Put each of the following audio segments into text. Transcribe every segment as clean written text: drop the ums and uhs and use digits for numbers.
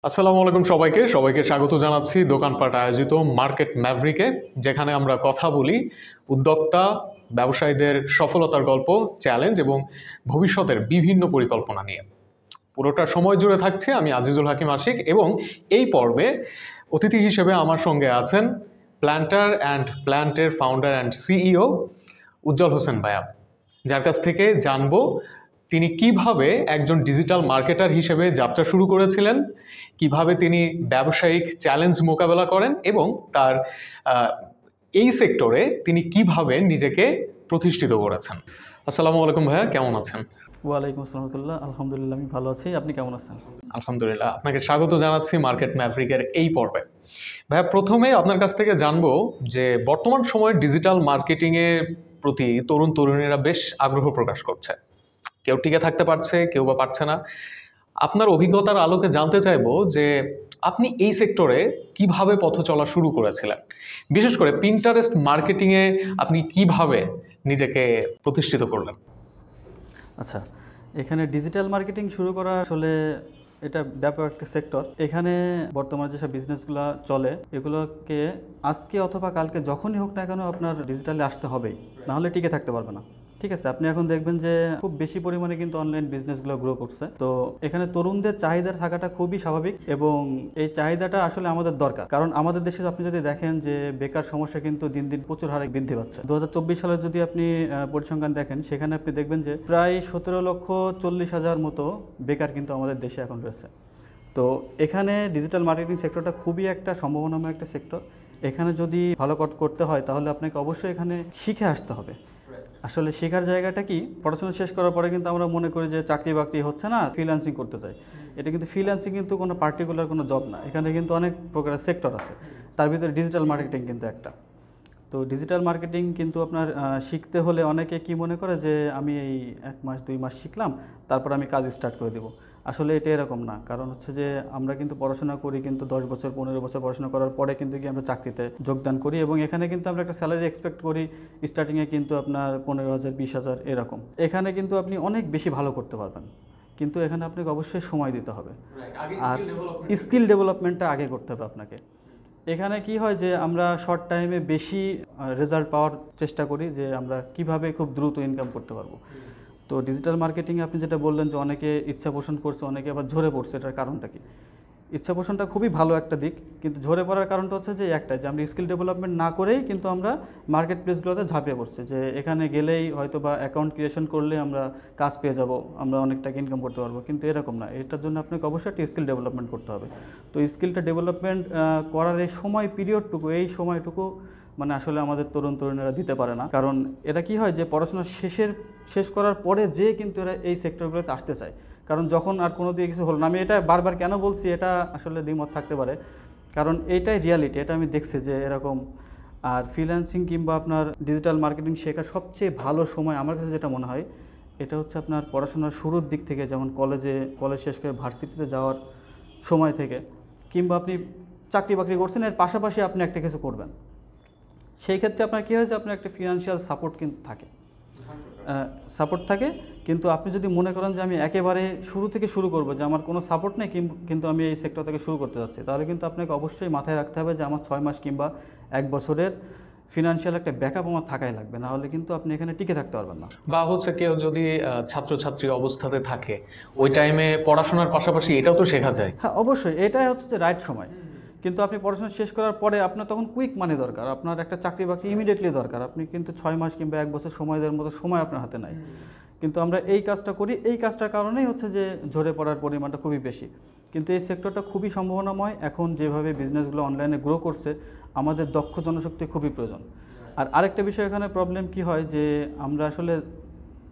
আসসালামু আলাইকুম সবাইকে সবাইকে স্বাগত জানাচ্ছি দোকানপাট আয়োজিত মার্কেট ম্যাভরিকে, যেখানে আমরা কথা বলি উদ্যোক্তা ব্যবসায়ীদের সফলতার গল্প, চ্যালেঞ্জ এবং ভবিষ্যতের বিভিন্ন পরিকল্পনা নিয়ে। পুরোটা সময় জুড়ে থাকছে আমি আজিজুল হাকিম আশিক, এবং এই পর্বে অতিথি হিসেবে আমার সঙ্গে আছেন প্ল্যান্টার অ্যান্ড প্ল্যান্টের ফাউন্ডার অ্যান্ড সিইও উজ্জ্বল হোসেন ভাইয়া, যার কাছ থেকে জানবো তিনি কিভাবে একজন ডিজিটাল মার্কেটার হিসেবে যাত্রা শুরু করেছিলেন, কিভাবে তিনি ব্যবসায়িক চ্যালেঞ্জ মোকাবেলা করেন এবং তার এই সেক্টরে তিনি কিভাবে নিজেকে প্রতিষ্ঠিত করেছেন। আসসালামু আলাইকুম ভাইয়া, কেমন আছেন? ওয়ালাইকুম আসসালাম, আলহামদুলিল্লাহ আমি ভালো আছি। আপনি কেমন আছেন? আলহামদুলিল্লাহ, আপনাকে স্বাগত জানাচ্ছি মার্কেট ম্যাভরিকের এই পর্বে। ভাইয়া, প্রথমে আপনার কাছ থেকে জানবো যে বর্তমান সময়ে ডিজিটাল মার্কেটিংয়ের প্রতি তরুণ তরুণীরা বেশ আগ্রহ প্রকাশ করছে, কেউ টিকে থাকতে পারছে, কেউ বা পারছে না। আপনার অভিজ্ঞতার আলোকে জানতে চাইবো যে আপনি এই সেক্টরে কিভাবে পথ চলা শুরু করেছিলেন, বিশেষ করে পিন্টারেস্ট মার্কেটিংয়ে আপনি কিভাবে নিজেকে প্রতিষ্ঠিত করলেন? আচ্ছা, এখানে ডিজিটাল মার্কেটিং শুরু করা আসলে এটা ব্যাপক একটা সেক্টর। এখানে বর্তমানে যেসব বিজনেসগুলো চলে এগুলোকে আজকে অথবা কালকে যখনই হোক না কেন আপনার ডিজিটালে আসতে হবেই, নাহলে টিকে থাকতে পারবে না। ঠিক আছে, আপনি এখন দেখবেন যে খুব বেশি পরিমাণে কিন্তু অনলাইন বিজনেসগুলো গ্রো করছে। তো এখানে তরুণদের চাহিদা থাকাটা খুবই স্বাভাবিক এবং এই চাহিদাটা আসলে আমাদের দরকার। কারণ আমাদের দেশে আপনি যদি দেখেন যে বেকার সমস্যা কিন্তু দিন দিন প্রচুর হারে বৃদ্ধি পাচ্ছে। 2024 সালের যদি আপনি পরিসংখ্যান দেখেন, সেখানে আপনি দেখবেন যে প্রায় 17,40,000 মতো বেকার কিন্তু আমাদের দেশে এখন রয়েছে। তো এখানে ডিজিটাল মার্কেটিং সেক্টরটা খুবই একটা সম্ভাবনাময় একটা সেক্টর। এখানে যদি ভালো করতে হয় তাহলে আপনাকে অবশ্যই এখানে শিখে আসতে হবে। আসলে শেখার জায়গাটা কি, পড়াশোনা শেষ করার পরে কিন্তু আমরা মনে করি যে চাকরি বাকরি হচ্ছে না, ফ্রিল্যান্সিং করতে চাই। এটা কিন্তু ফ্রিল্যান্সিং কিন্তু কোনো পার্টিকুলার কোনো জব না, এখানে কিন্তু অনেক প্রকারের সেক্টর আছে, তার ভিতরে ডিজিটাল মার্কেটিং কিন্তু একটা। তো ডিজিটাল মার্কেটিং কিন্তু আপনার শিখতে হলে অনেকে কি মনে করে যে আমি এই 1 মাস 2 মাস শিখলাম, তারপর আমি কাজ স্টার্ট করে দেবো। আসলে এটা এরকম না। কারণ হচ্ছে যে আমরা কিন্তু পড়াশোনা করি কিন্তু 10 বছর 15 বছর পড়াশোনা করার পরে কিন্তু কি আমরা চাকরিতে যোগদান করি, এবং এখানে কিন্তু আমরা একটা স্যালারি এক্সপেক্ট করি স্টার্টিংয়ে কিন্তু আপনার 15,000 20,000 এরকম। এখানে কিন্তু আপনি অনেক বেশি ভালো করতে পারবেন, কিন্তু এখানে আপনাকে অবশ্যই সময় দিতে হবে, আর স্কিল ডেভেলপমেন্টটা আগে করতে হবে আপনাকে। এখানে কি হয় যে আমরা শর্ট টাইমে বেশি রেজাল্ট পাওয়ার চেষ্টা করি, যে আমরা কিভাবে খুব দ্রুত ইনকাম করতে পারবো। তো ডিজিটাল মার্কেটিংয়ে আপনি যেটা বললেন যে অনেকে ইচ্ছা পোষণ করছে, অনেকে আবার ঝরে পড়ছে, এটার কারণটা কি? ইচ্ছা পোষণটা খুবই ভালো একটা দিক, কিন্তু ঝরে পড়ার কারণটা হচ্ছে যে একটাই, যে আমরা স্কিল ডেভেলপমেন্ট না করেই কিন্তু আমরা মার্কেট প্লেসগুলোতে ঝাঁপিয়ে পড়ছি, যে এখানে গেলেই হয়তো বা অ্যাকাউন্ট ক্রিয়েশন করলে আমরা কাজ পেয়ে যাব, আমরা অনেক টাকা ইনকাম করতে পারবো, কিন্তু এরকম না। এটার জন্য আপনাকে অবশ্যই একটা স্কিল ডেভেলপমেন্ট করতে হবে। তো স্কিলটা ডেভেলপমেন্ট করার এই পিরিয়ডটুকু, এই সময়টুকু মানে আসলে আমাদের তরুণ তরুণীরা দিতে পারে না। কারণ এরা কি হয় যে পড়াশোনা শেষ করার পরে যে কিন্তু এরা এই সেক্টরগুলোতে আসতে চায়, কারণ যখন আর কোনো দিকে কিছু হলো না। আমি এটা বারবার কেন বলছি, এটা আসলে দ্বিমত থাকতে পারে, কারণ এইটাই রিয়ালিটি, এটা আমি দেখছি যে এরকম। আর ফ্রিল্যান্সিং কিংবা আপনার ডিজিটাল মার্কেটিং শেখার সবচেয়ে ভালো সময় আমার কাছে যেটা মনে হয়, এটা হচ্ছে আপনার পড়াশোনার শুরুর দিক থেকে, যেমন কলেজ শেষ করে ভার্সিটিতে যাওয়ার সময় থেকে, কিংবা আপনি চাকরি বাকরি করছেন, এর পাশাপাশি আপনি একটা কিছু করবেন, সেই ক্ষেত্রে আপনার কী হয়েছে, আপনার একটা ফিনান্সিয়াল সাপোর্ট কিন্তু থাকে। কিন্তু আপনি যদি মনে করেন যে আমি একেবারে শুরু থেকে শুরু করবো, যে আমার কোনো সাপোর্ট নেই, কিন্তু আমি এই সেক্টর থেকে শুরু করতে যাচ্ছি, তাহলে কিন্তু আপনাকে অবশ্যই মাথায় রাখতে হবে যে আমার 6 মাস কিংবা 1 বছরের ফিনান্সিয়াল একটা ব্যাকআপ আমার থাকাই লাগবে, না হলে কিন্তু আপনি এখানে টিকে থাকতে পারবেন না। বা হচ্ছে কেউ যদি ছাত্রছাত্রী অবস্থাতে থাকে, ওই টাইমে পড়াশোনার পাশাপাশি এটাও তো শেখা যায়। হ্যাঁ, অবশ্যই এটাই হচ্ছে যে রাইট সময়। কিন্তু আপনি পড়াশোনা শেষ করার পরে আপনার তখন কুইক মানি দরকার, আপনার একটা চাকরি বাকরি ইমিডিয়েটলি দরকার। আপনি কিন্তু 6 মাস কিংবা 1 বছর সময় দেওয়ার মতো সময় আপনার হাতে নাই। কিন্তু আমরা এই কাজটা করি, এই কাজটার কারণেই হচ্ছে যে ঝরে পড়ার পরিমাণটা খুবই বেশি। কিন্তু এই সেক্টরটা খুবই সম্ভাবনাময়। এখন যেভাবে বিজনেসগুলো অনলাইনে গ্রো করছে, আমাদের দক্ষ জনশক্তি খুবই প্রয়োজন। আর আরেকটা বিষয় এখানে প্রবলেম কি হয়, যে আমরা আসলে,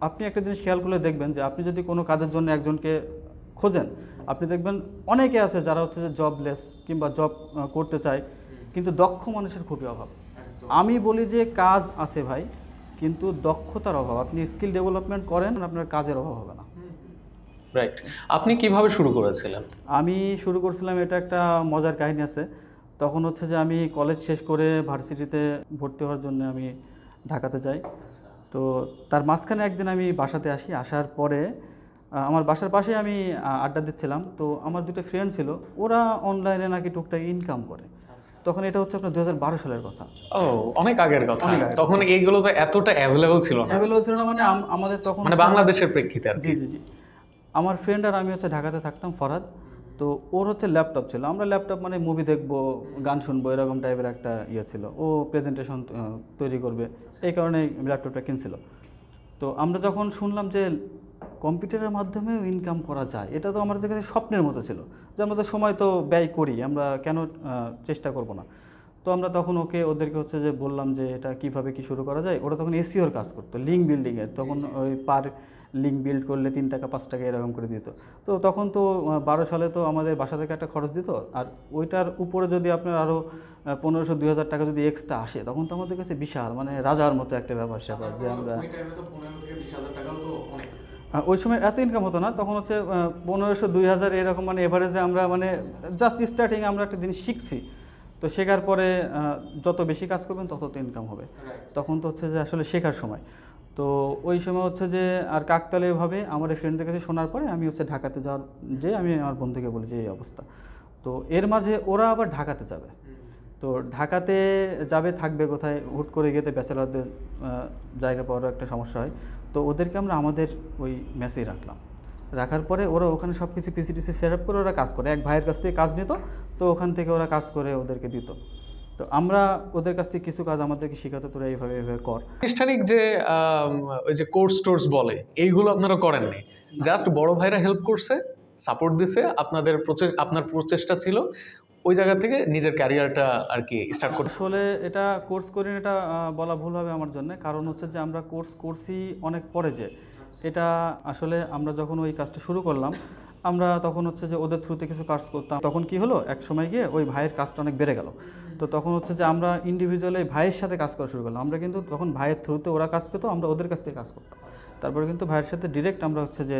আপনি একটা জিনিস খেয়াল করলে দেখবেন যে আপনি যদি কোনো কাজের জন্য একজনকে খোঁজেন, আপনি দেখবেন অনেকে আছে যারা হচ্ছে যে জবলেস কিংবা জব করতে চায়, কিন্তু দক্ষ মানুষের খুবই অভাব। আমি বলি যে কাজ আছে ভাই, কিন্তু দক্ষতার অভাব। আপনি স্কিল ডেভেলপমেন্ট করেন, আপনার কাজের অভাব হবে না। রাইট। আপনি কিভাবে শুরু করেছিলেন? আমি শুরু করছিলাম, এটা একটা মজার কাহিনী আছে। তখন হচ্ছে যে আমি কলেজ শেষ করে ভার্সিটিতে ভর্তি হওয়ার জন্য আমি ঢাকাতে যাই। তো তার মাঝখানে একদিন আমি বাসাতে আসি, আসার পরে আমার বাসার পাশে আমি আড্ডা দিচ্ছিলাম, তো আমার দুটো ফ্রেন্ড ছিল, ওরা অনলাইনে নাকি টুকটাক ইনকাম করে। তখন এটা হচ্ছে আপনার 2012 সালের কথা। ও, অনেক আগের কথা। অনেক আগের তখন এইগুলো তো এতটা অ্যাভেলেবল ছিল না, অ্যাভেলেবল ছিল না, মানে আমাদের তখন মানে বাংলাদেশের প্রেক্ষিতে আর জি কি। জি জি আমার ফ্রেন্ড আর আমি হচ্ছে ঢাকাতে থাকতাম, ফরহাদ। তো ওর হচ্ছে ল্যাপটপ ছিল, আমরা ল্যাপটপ মানে মুভি দেখবো, গান শুনবো, এরকম টাইপের একটা ইয়ে ছিল। ও প্রেজেন্টেশন তৈরি করবে, এই কারণে ল্যাপটপটা কিনছিল। তো আমরা যখন শুনলাম যে কম্পিউটারের মাধ্যমেও ইনকাম করা যায়, এটা তো আমাদের কাছে স্বপ্নের মতো ছিল, যে আমরা তো সময় তো ব্যয় করি, আমরা কেন চেষ্টা করব না। তো আমরা তখন ওদেরকে হচ্ছে যে বললাম যে এটা কিভাবে কি শুরু করা যায়। ওরা তখন এসইওর কাজ করতো, লিঙ্ক বিল্ডিংয়ের। তখন ওই পার লিঙ্ক বিল্ড করলে 3 টাকা 5 টাকা এরকম করে দিত। তো তখন তো 12 সালে তো আমাদের বাসা থেকে একটা খরচ দিত, আর ওইটার উপরে যদি আপনার আরও 1500-2000 টাকা যদি এক্সট্রা আসে, তখন তো আমাদের কাছে বিশাল, মানে রাজার মতো একটা ব্যাপার স্যাপার যে আমরা ওই সময় এত ইনকাম হতো না। তখন হচ্ছে 1500-2000 এরকম, মানে এভারেজে আমরা মানে জাস্ট স্টার্টিং আমরা একটা জিনিস শিখছি। তো শেখার পরে যত বেশি কাজ করবেন তত তো ইনকাম হবে। তখন তো হচ্ছে যে আসলে শেখার সময়। তো ওই সময় হচ্ছে যে আর কাকতালীয়ভাবে আমার এই ফ্রেন্ডদের কাছে শোনার পরে আমি হচ্ছে ঢাকাতে যাওয়ার, যে আমি আমার বন্ধুকে বলি যে এই অবস্থা। তো এর মাঝে ওরা আবার ঢাকাতে যাবে। তো ঢাকাতে যাবে, থাকবে কোথায়, হুট করে গিয়ে ব্যাচেলারদের জায়গা পাওয়ারও একটা সমস্যা হয়। তো ওদেরকে আমরা আমাদের ওই মেসেই রাখার পরে ওরা ওখানে সব কিছু পিসিটিসি সেট আপ করে ওরা কাজ করে, এক ভাইয়ের কাছ থেকে কাজ নিত, তো ওখান থেকে ওরা কাজ করে ওদেরকে দিত। তো আমরা ওদের কাছ থেকে কিছু কাজ আমাদেরকে শেখাতো, তোরা এইভাবে এইভাবে কর। আনুষ্ঠানিক যে ওই যে কোর্স টোর্স বলে, এইগুলো আপনারা করেননি, জাস্ট বড় ভাইরা হেল্প করছে, সাপোর্ট দিছে, আপনার প্রচেষ্টা ছিল ওই জায়গা থেকে নিজের ক্যারিয়ারটা আর কি স্টার্ট করতে। আসলে এটা কোর্স করি এটা বলা ভুল হবে আমার জন্য, কারণ হচ্ছে যে আমরা কোর্স করছি অনেক পরে। যে এটা আসলে আমরা যখন ওই কাজটা শুরু করলাম, আমরা তখন হচ্ছে যে ওদের থ্রুতে কিছু কাজ করতাম। তখন কি হলো, এক সময় গিয়ে ওই ভাইয়ের কাজটা অনেক বেড়ে গেল। তো তখন হচ্ছে যে আমরা ইন্ডিভিজুয়ালি ভাইয়ের সাথে কাজ করা শুরু করলাম। আমরা কিন্তু তখন ভাইয়ের থ্রুতে ওরা কাজ পেতো, আমরা ওদের কাছ থেকে কাজ করতাম। তারপরে কিন্তু ভাইয়ের সাথে ডিরেক্ট আমরা হচ্ছে যে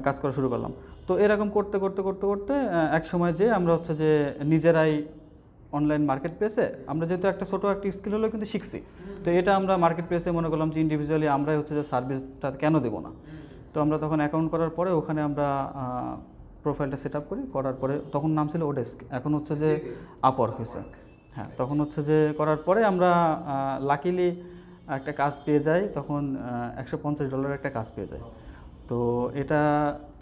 কাজ করা শুরু করলাম। তো এরকম করতে করতে করতে করতে এক সময় যে আমরা হচ্ছে যে নিজেরাই অনলাইন মার্কেট প্লেসে, আমরা যেহেতু একটা ছোটো একটা স্কিল হলেও কিন্তু শিখছি, তো এটা আমরা মার্কেট প্লেসে মনে করলাম যে ইন্ডিভিজুয়ালি আমরাই হচ্ছে যে সার্ভিসটা কেন দেবো না। তো আমরা তখন অ্যাকাউন্ট করার পরে ওখানে আমরা প্রোফাইলটা সেট আপ করার পরে, তখন নাম ছিল ওডেস্ক, এখন হচ্ছে যে আপওয়ার্ক হয়েছে। হ্যাঁ, তখন হচ্ছে যে করার পরে আমরা লাকিলি একটা কাজ পেয়ে যাই। তখন $150 একটা কাজ পেয়ে যাই। তো এটা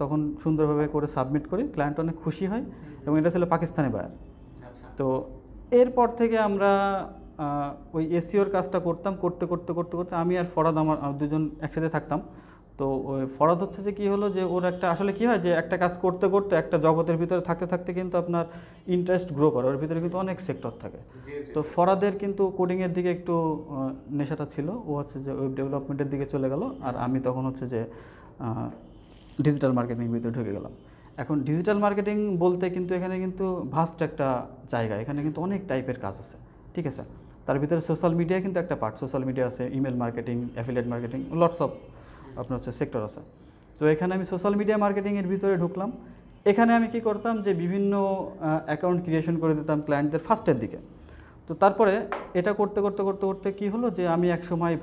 তখন সুন্দরভাবে করে সাবমিট করি, ক্লায়েন্ট অনেক খুশি হয়, এবং এটা ছিল পাকিস্তানি বায়ার। তো এরপর থেকে আমরা ওই এসইওর কাজটা করতাম, করতে করতে করতে করতে আমি আর ফরাদ আমার দুজন একসাথে থাকতাম। তো ওই ফরাদ হচ্ছে যে কী হলো, যে ওর একটা আসলে কী হয় যে একটা কাজ করতে করতে একটা জগতের ভিতরে থাকতে থাকতে কিন্তু আপনার ইন্টারেস্ট গ্রো করে, ওর ভিতরে কিন্তু অনেক সেক্টর থাকে। তো ফরাদের কিন্তু কোডিংয়ের দিকে একটু নেশাটা ছিল, ও হচ্ছে যে ওয়েব ডেভেলপমেন্টের দিকে চলে গেল, আর আমি তখন হচ্ছে যে ডিজিটাল মার্কেটিংয়ের ভিতরে ঢুকে গেলাম। এখন ডিজিটাল মার্কেটিং বলতে কিন্তু এখানে কিন্তু ভাস্ট একটা জায়গা, এখানে কিন্তু অনেক টাইপের কাজ আছে, ঠিক আছে। তার ভিতরে সোশ্যাল মিডিয়া কিন্তু একটা পার্ট, সোশ্যাল মিডিয়া আছে, email marketing, affiliate marketing, lots of আপনার হচ্ছে সেক্টর আছে। তো এখানে আমি সোশ্যাল মিডিয়া মার্কেটিংয়ের ভিতরে ঢুকলাম। এখানে আমি কি করতাম, যে বিভিন্ন অ্যাকাউন্ট ক্রিয়েশন করে দিতাম ক্লায়েন্টদের ফার্স্টের দিকে। তো তারপরে এটা করতে করতে করতে করতে কী হলো, যে আমি এক সময়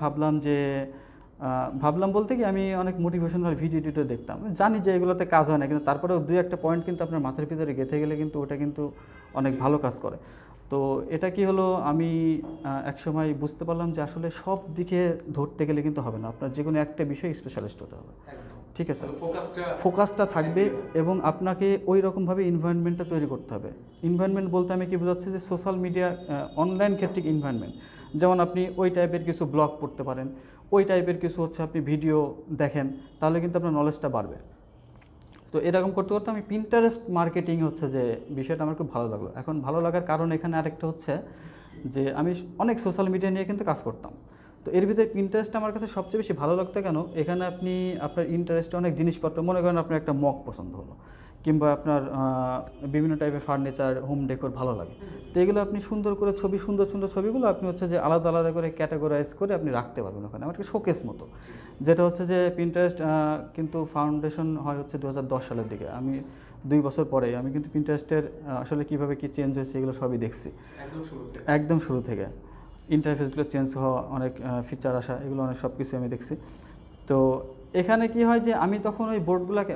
ভাবলাম বলতে কি, আমি অনেক মোটিভেশনাল ভিডিও দেখতাম, জানি যে এগুলোতে কাজ হয় না, কিন্তু তারপরেও 2-1 পয়েন্ট কিন্তু আপনার মাথার ভিতরে গেঁথে গেলে কিন্তু ওটা কিন্তু অনেক ভালো কাজ করে। তো এটা কি হলো, আমি এক সময় বুঝতে পারলাম যে আসলে সব দিকে ধরতে গেলে কিন্তু হবে না, আপনার যে কোনো একটা বিষয়ে স্পেশালিস্ট হতে হবে, ঠিক আছে। ফোকাসটা থাকবে, এবং আপনাকে ওই রকমভাবে ইনভায়রনমেন্টটা তৈরি করতে হবে। ইনভায়রনমেন্ট বলতে আমি কি বোঝাচ্ছি, যে সোশ্যাল মিডিয়া অনলাইন ক্ষেত্রিক ইনভায়রনমেন্ট, যেমন আপনি ওই টাইপের কিছু ব্লগ পড়তে পারেন, ওই টাইপের কিছু হচ্ছে আপনি ভিডিও দেখেন, তাহলে কিন্তু আপনার নলেজটা বাড়বে। তো এরকম করতে করতে আমি পিন্টারেস্ট মার্কেটিং হচ্ছে যে বিষয়টা আমার খুব ভালো লাগলো। এখন ভালো লাগার কারণ এখানে আরেকটা হচ্ছে যে আমি অনেক সোশ্যাল মিডিয়া নিয়ে কিন্তু কাজ করতাম। তো এর ভিতরে পিন্টারেস্ট আমার কাছে সবচেয়ে বেশি ভালো লাগতো কেন, এখানে আপনি আপনার ইন্টারেস্টে অনেক জিনিসপত্র, মনে করেন আপনার একটা মগ পছন্দ হলো, কিংবা আপনার বিভিন্ন টাইপের ফার্নিচার, হোম ডেকোর ভালো লাগে, তো এগুলো আপনি সুন্দর করে সুন্দর সুন্দর ছবিগুলো আপনি হচ্ছে যে আলাদা আলাদা করে ক্যাটাগরাইজ করে আপনি রাখতে পারবেন ওখানে, আমার কি শোকেস মতো। যেটা হচ্ছে যে পিন্টারেস্ট কিন্তু ফাউন্ডেশন হয় হচ্ছে 2010 সালের দিকে, আমি 2 বছর পরে আমি কিন্তু পিন্টারেস্টের আসলে কীভাবে কী চেঞ্জ হয়েছে এগুলো সবই দেখছি, একদম শুরু থেকে ইন্টারফেসগুলো চেঞ্জ হওয়া, অনেক ফিচার আসা, এগুলো অনেক সব কিছু আমি দেখছি। তো এখানে কি হয় যে আমি তখন ওই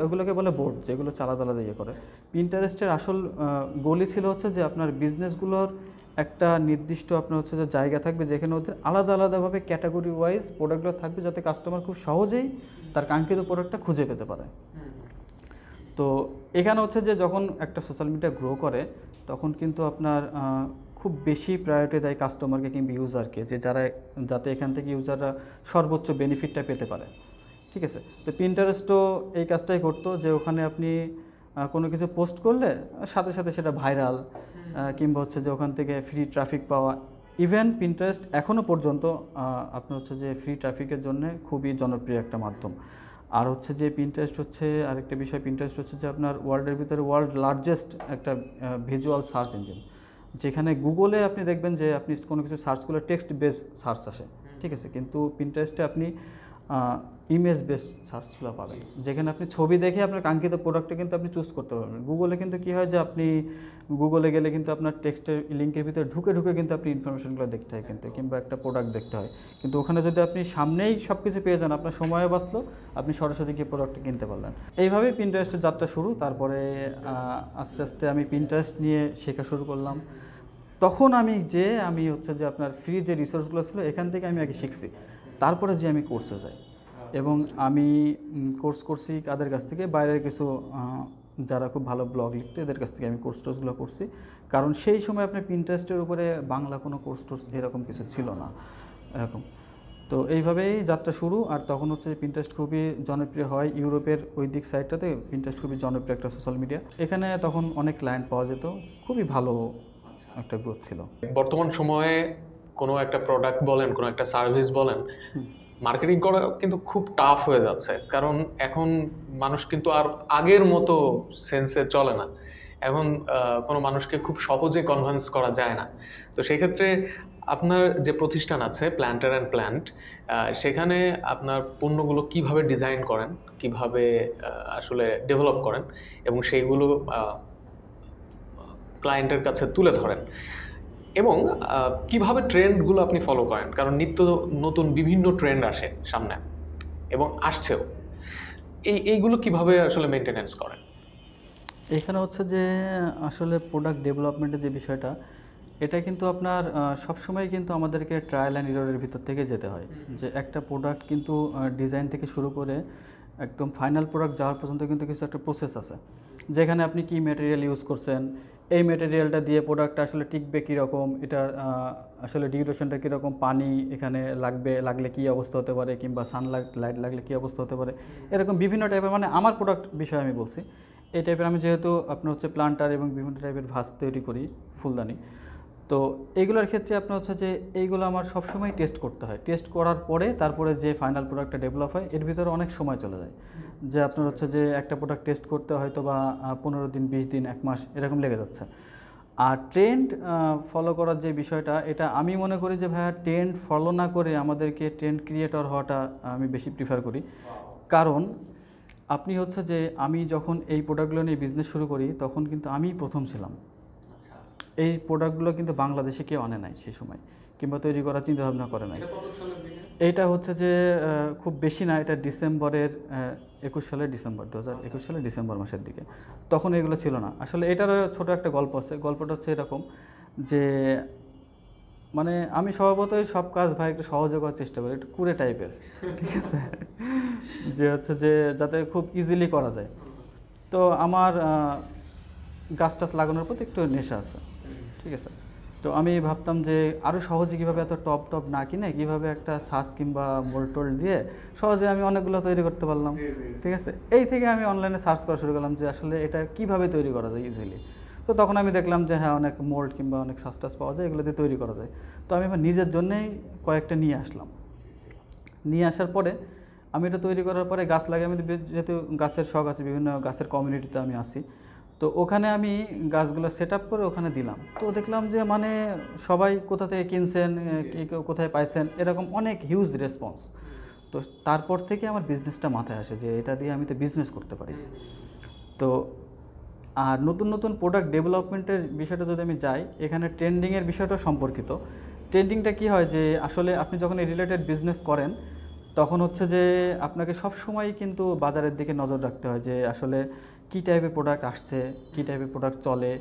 ওগুলোকে বলে বোর্ড, যেগুলো আলাদা আলাদা ইয়ে করে। পিন্টারেস্টের আসল গোলই ছিল হচ্ছে যে আপনার বিজনেসগুলোর একটা নির্দিষ্ট আপনার হচ্ছে যে জায়গা থাকবে, যেখানে ওদের আলাদা আলাদাভাবে ক্যাটাগরি ওয়াইজ প্রোডাক্টগুলো থাকবে, যাতে কাস্টমার খুব সহজেই তার কাঙ্ক্ষিত প্রোডাক্টটা খুঁজে পেতে পারে। তো এখানে হচ্ছে যে যখন একটা সোশ্যাল মিডিয়া গ্রো করে, তখন কিন্তু আপনার খুব বেশি প্রায়োরিটি দেয় কাস্টমারকে কিংবা ইউজারকে, যে যাতে এখান থেকে ইউজাররা সর্বোচ্চ বেনিফিটটা পেতে পারে। ঠিক আছে, তো পিন্টারেস্টও এই কাজটাই করতো, যে ওখানে আপনি কোনো কিছু পোস্ট করলে সাথে সাথে সেটা ভাইরাল, কিংবা হচ্ছে যে ওখান থেকে ফ্রি ট্রাফিক পাওয়া। ইভেন পিন্টারেস্ট এখনও পর্যন্ত আপনার হচ্ছে যে ফ্রি ট্রাফিকের জন্য খুবই জনপ্রিয় একটা মাধ্যম। আর হচ্ছে যে পিন্টারেস্ট হচ্ছে আরেকটা বিষয়, পিন্টারেস্ট হচ্ছে যে আপনার ওয়ার্ল্ডের ভিতরে ওয়ার্ল্ড লার্জেস্ট একটা ভিজুয়াল সার্চ ইঞ্জিন, যেখানে গুগলে আপনি দেখবেন যে আপনি কোনো কিছু সার্চ করলে টেক্সট বেস সার্চ আসে। ঠিক আছে, কিন্তু পিন্টারেস্টে আপনি ইমেজ বেসড সার্চগুলো পাবেন, যেখানে আপনি ছবি দেখে আপনার কাঙ্ক্ষিত প্রোডাক্টটা কিন্তু আপনি চুজ করতে পারবেন। গুগলে কিন্তু কী হয় যে আপনি গুগলে গেলে কিন্তু আপনার টেক্সটের লিঙ্কের ভিতরে ঢুকে ঢুকে কিন্তু আপনি ইনফরমেশনগুলো দেখতে হয় কিন্তু, কিংবা একটা প্রোডাক্ট দেখতে হয়। কিন্তু ওখানে যদি আপনি সামনেই সব কিছু পেয়ে যান, আপনার সময়ও বাঁচলো, আপনি সরাসরি গিয়ে প্রোডাক্টটা কিনতে পারলেন। এইভাবেই পিন্টারেস্টের যাত্রা শুরু। তারপরে আস্তে আস্তে আমি পিন্টারেস্ট নিয়ে শেখা শুরু করলাম। তখন আমি হচ্ছে যে আপনার ফ্রি যে রিসোর্সগুলো ছিল এখান থেকে আমি আগে শিখছি, তারপরে যে আমি কোর্সে যাই। এবং আমি কোর্স করছি কাদের কাছ থেকে, বাইরের কিছু যারা খুব ভালো ব্লগ লিখতো এদের কাছ থেকে আমি টোর্সগুলো করছি। কারণ সেই সময় আপনার পিন্টারেস্টের উপরে বাংলা কোনো টোর্স এরকম কিছু ছিল না এরকম। তো এইভাবেই যাত্রা শুরু। আর তখন হচ্ছে পিন্টারেস্ট খুবই জনপ্রিয় হয় ইউরোপের ওই দিক সাইডটাতে। পিন্টারেস্ট খুবই জনপ্রিয় একটা সোশ্যাল মিডিয়া, এখানে তখন অনেক ক্লায়েন্ট পাওয়া যেত, খুবই ভালো একটা গ্রোথ ছিল। বর্তমান সময়ে কোনো একটা প্রোডাক্ট বলেন, কোনো একটা সার্ভিস বলেন, মার্কেটিং করা কিন্তু খুব টাফ হয়ে যাচ্ছে। কারণ এখন মানুষ কিন্তু আর আগের মতো সেন্সে চলে না। এখন কোনো মানুষকে খুব সহজে কনভিন্স করা যায় না। তো সেক্ষেত্রে আপনার যে প্রতিষ্ঠান আছে প্ল্যান্টার অ্যান্ড প্ল্যান্ট, সেখানে আপনার পণ্যগুলো কিভাবে ডিজাইন করেন, কিভাবে আসলে ডেভেলপ করেন এবং সেইগুলো ক্লায়েন্টের কাছে তুলে ধরেন, এবং কিভাবে ট্রেন্ডগুলো আপনি ফলো করেন, কারণ নিত্য নতুন বিভিন্ন ট্রেন্ড আসে সামনে এবং আসছেও। এইগুলো কিভাবে আসলে মেনটেনেন্স করেন? এখানে হচ্ছে যে আসলে প্রোডাক্ট ডেভেলপমেন্টের যে বিষয়টা, এটা কিন্তু আপনার সবসময় কিন্তু আমাদেরকে ট্রায়াল অ্যান্ড এররের ভিতর থেকে যেতে হয়। যে একটা প্রোডাক্ট কিন্তু ডিজাইন থেকে শুরু করে একদম ফাইনাল প্রোডাক্ট যাওয়ার পর্যন্ত কিন্তু কিছু একটা প্রসেস আছে, যেখানে আপনি কি ম্যাটেরিয়াল ইউজ করছেন, এই ম্যাটেরিয়ালটা দিয়ে প্রোডাক্টটা আসলে টিকবে কীরকম, এটার আসলে ডিউরেশনটা কীরকম, পানি এখানে লাগলে কী অবস্থা হতে পারে, কিংবা লাইট লাগলে কী অবস্থা হতে পারে, এরকম বিভিন্ন টাইপের, মানে আমার প্রোডাক্ট বিষয়ে আমি বলছি এই টাইপের। আমি যেহেতু আপনার হচ্ছে প্লান্টার এবং বিভিন্ন টাইপের ভাস তৈরি করি, ফুলদানি, তো এইগুলোর ক্ষেত্রে আপনার হচ্ছে যে এইগুলো আমার সবসময় টেস্ট করতে হয়। টেস্ট করার পরে তারপরে যে ফাইনাল প্রোডাক্টটা ডেভেলপ হয়, এর ভিতরে অনেক সময় চলে যায়। যে আপনার হচ্ছে যে একটা প্রোডাক্ট টেস্ট করতে হয়তো বা 15 দিন, 20 দিন, 1 মাস এরকম লেগে যাচ্ছে। আর ট্রেন্ড ফলো করার যে বিষয়টা, এটা আমি মনে করি যে ভাইয়া ট্রেন্ড ফলো না করে আমাদেরকে ট্রেন্ড ক্রিয়েটর হওয়াটা আমি বেশি প্রিফার করি। কারণ আপনি হচ্ছে যে আমি যখন এই প্রোডাক্টগুলো নিয়ে বিজনেস শুরু করি, তখন কিন্তু আমিই প্রথম ছিলাম। এই প্রোডাক্টগুলো কিন্তু বাংলাদেশে কেউ আনে নাই সেই সময়, কিংবা তৈরি করার চিন্তাভাবনা করে নাই। এইটা হচ্ছে যে খুব বেশি না, এটা ডিসেম্বরের 21 সালের ডিসেম্বর, 2021 সালের ডিসেম্বর মাসের দিকে। তখন এগুলো ছিল না। আসলে এটারও ছোটো একটা গল্প আছে। গল্পটা হচ্ছে এরকম যে মানে আমি স্বভাবতই সব কাজ ভাই একটু সহজে করার চেষ্টা করি, একটু কুড়ে টাইপের, ঠিক আছে, যে হচ্ছে যে যাতে খুব ইজিলি করা যায়। তো আমার গাছ টাছ লাগানোর প্রতি একটু নেশা আছে, ঠিক আছে। তো আমি ভাবতাম যে আরও সহজে কীভাবে এত টপ না কিনে কীভাবে একটা সাস কিংবা মোল্টোল দিয়ে সহজে আমি অনেকগুলো তৈরি করতে পারলাম, ঠিক আছে। এই থেকে আমি অনলাইনে সার্চ করা শুরু করলাম যে আসলে এটা কীভাবে তৈরি করা যায় ইজিলি। তো তখন আমি দেখলাম যে হ্যাঁ, অনেক মোল্ড কিংবা অনেক সাস টাস পাওয়া যায়, এগুলো দিয়ে তৈরি করা যায়। তো আমি আমার নিজের জন্যেই কয়েকটা নিয়ে আসলাম। নিয়ে আসার পরে আমি এটা তৈরি করার পরে গাছ লাগিয়ে, আমি যেহেতু গাছের শখ আছে, বিভিন্ন গাছের কমিউনিটিতে আমি আসি, তো ওখানে আমি গাছগুলো সেট আপ করে ওখানে দিলাম। তো দেখলাম যে মানে সবাই কোথা থেকে কিনছেন, কোথায় পাইছেন, এরকম অনেক হিউজ রেসপন্স। তো তারপর থেকে আমার বিজনেসটা মাথায় আসে যে এটা দিয়ে আমি তো বিজনেস করতে পারি। তো আর নতুন নতুন প্রোডাক্ট ডেভেলপমেন্টের বিষয়টা যদি আমি যাই, এখানে ট্রেন্ডিংয়ের বিষয়টা সম্পর্কিত। ট্রেন্ডিংটা কী হয় যে আসলে আপনি যখন এই রিলেটেড বিজনেস করেন, তখন হচ্ছে যে আপনাকে সব সময় কিন্তু বাজারের দিকে নজর রাখতে হয় যে আসলে কী টাইপের প্রোডাক্ট আসছে, কী টাইপের প্রোডাক্ট চলে।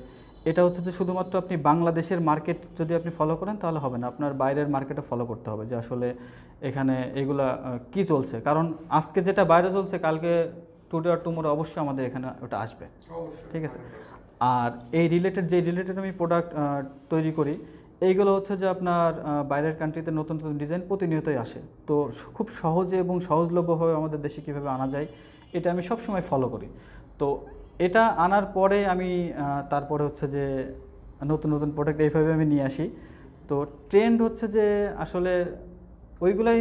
এটা হচ্ছে যে শুধুমাত্র আপনি বাংলাদেশের মার্কেট যদি আপনি ফলো করেন তাহলে হবে না, আপনার বাইরের মার্কেটে ফলো করতে হবে যে আসলে এখানে এগুলা কি চলছে। কারণ আজকে যেটা বাইরে চলছে কালকে টুডে আর টুমোরো অবশ্যই আমাদের এখানে ওটা আসবে, ঠিক আছে। আর এই রিলেটেড আমি প্রোডাক্ট তৈরি করি, এইগুলো হচ্ছে যে আপনার বাইরের কান্ট্রিতে নতুন নতুন ডিজাইন প্রতিনিয়তই আসে। তো খুব সহজে এবং সহজলভ্যভাবে আমাদের দেশে কীভাবে আনা যায় এটা আমি সবসময় ফলো করি। তো এটা আনার পরে আমি তারপরে হচ্ছে যে নতুন নতুন প্রোডাক্ট এইভাবে আমি নিয়ে আসি। তো ট্রেন্ড হচ্ছে যে আসলে ওইগুলাই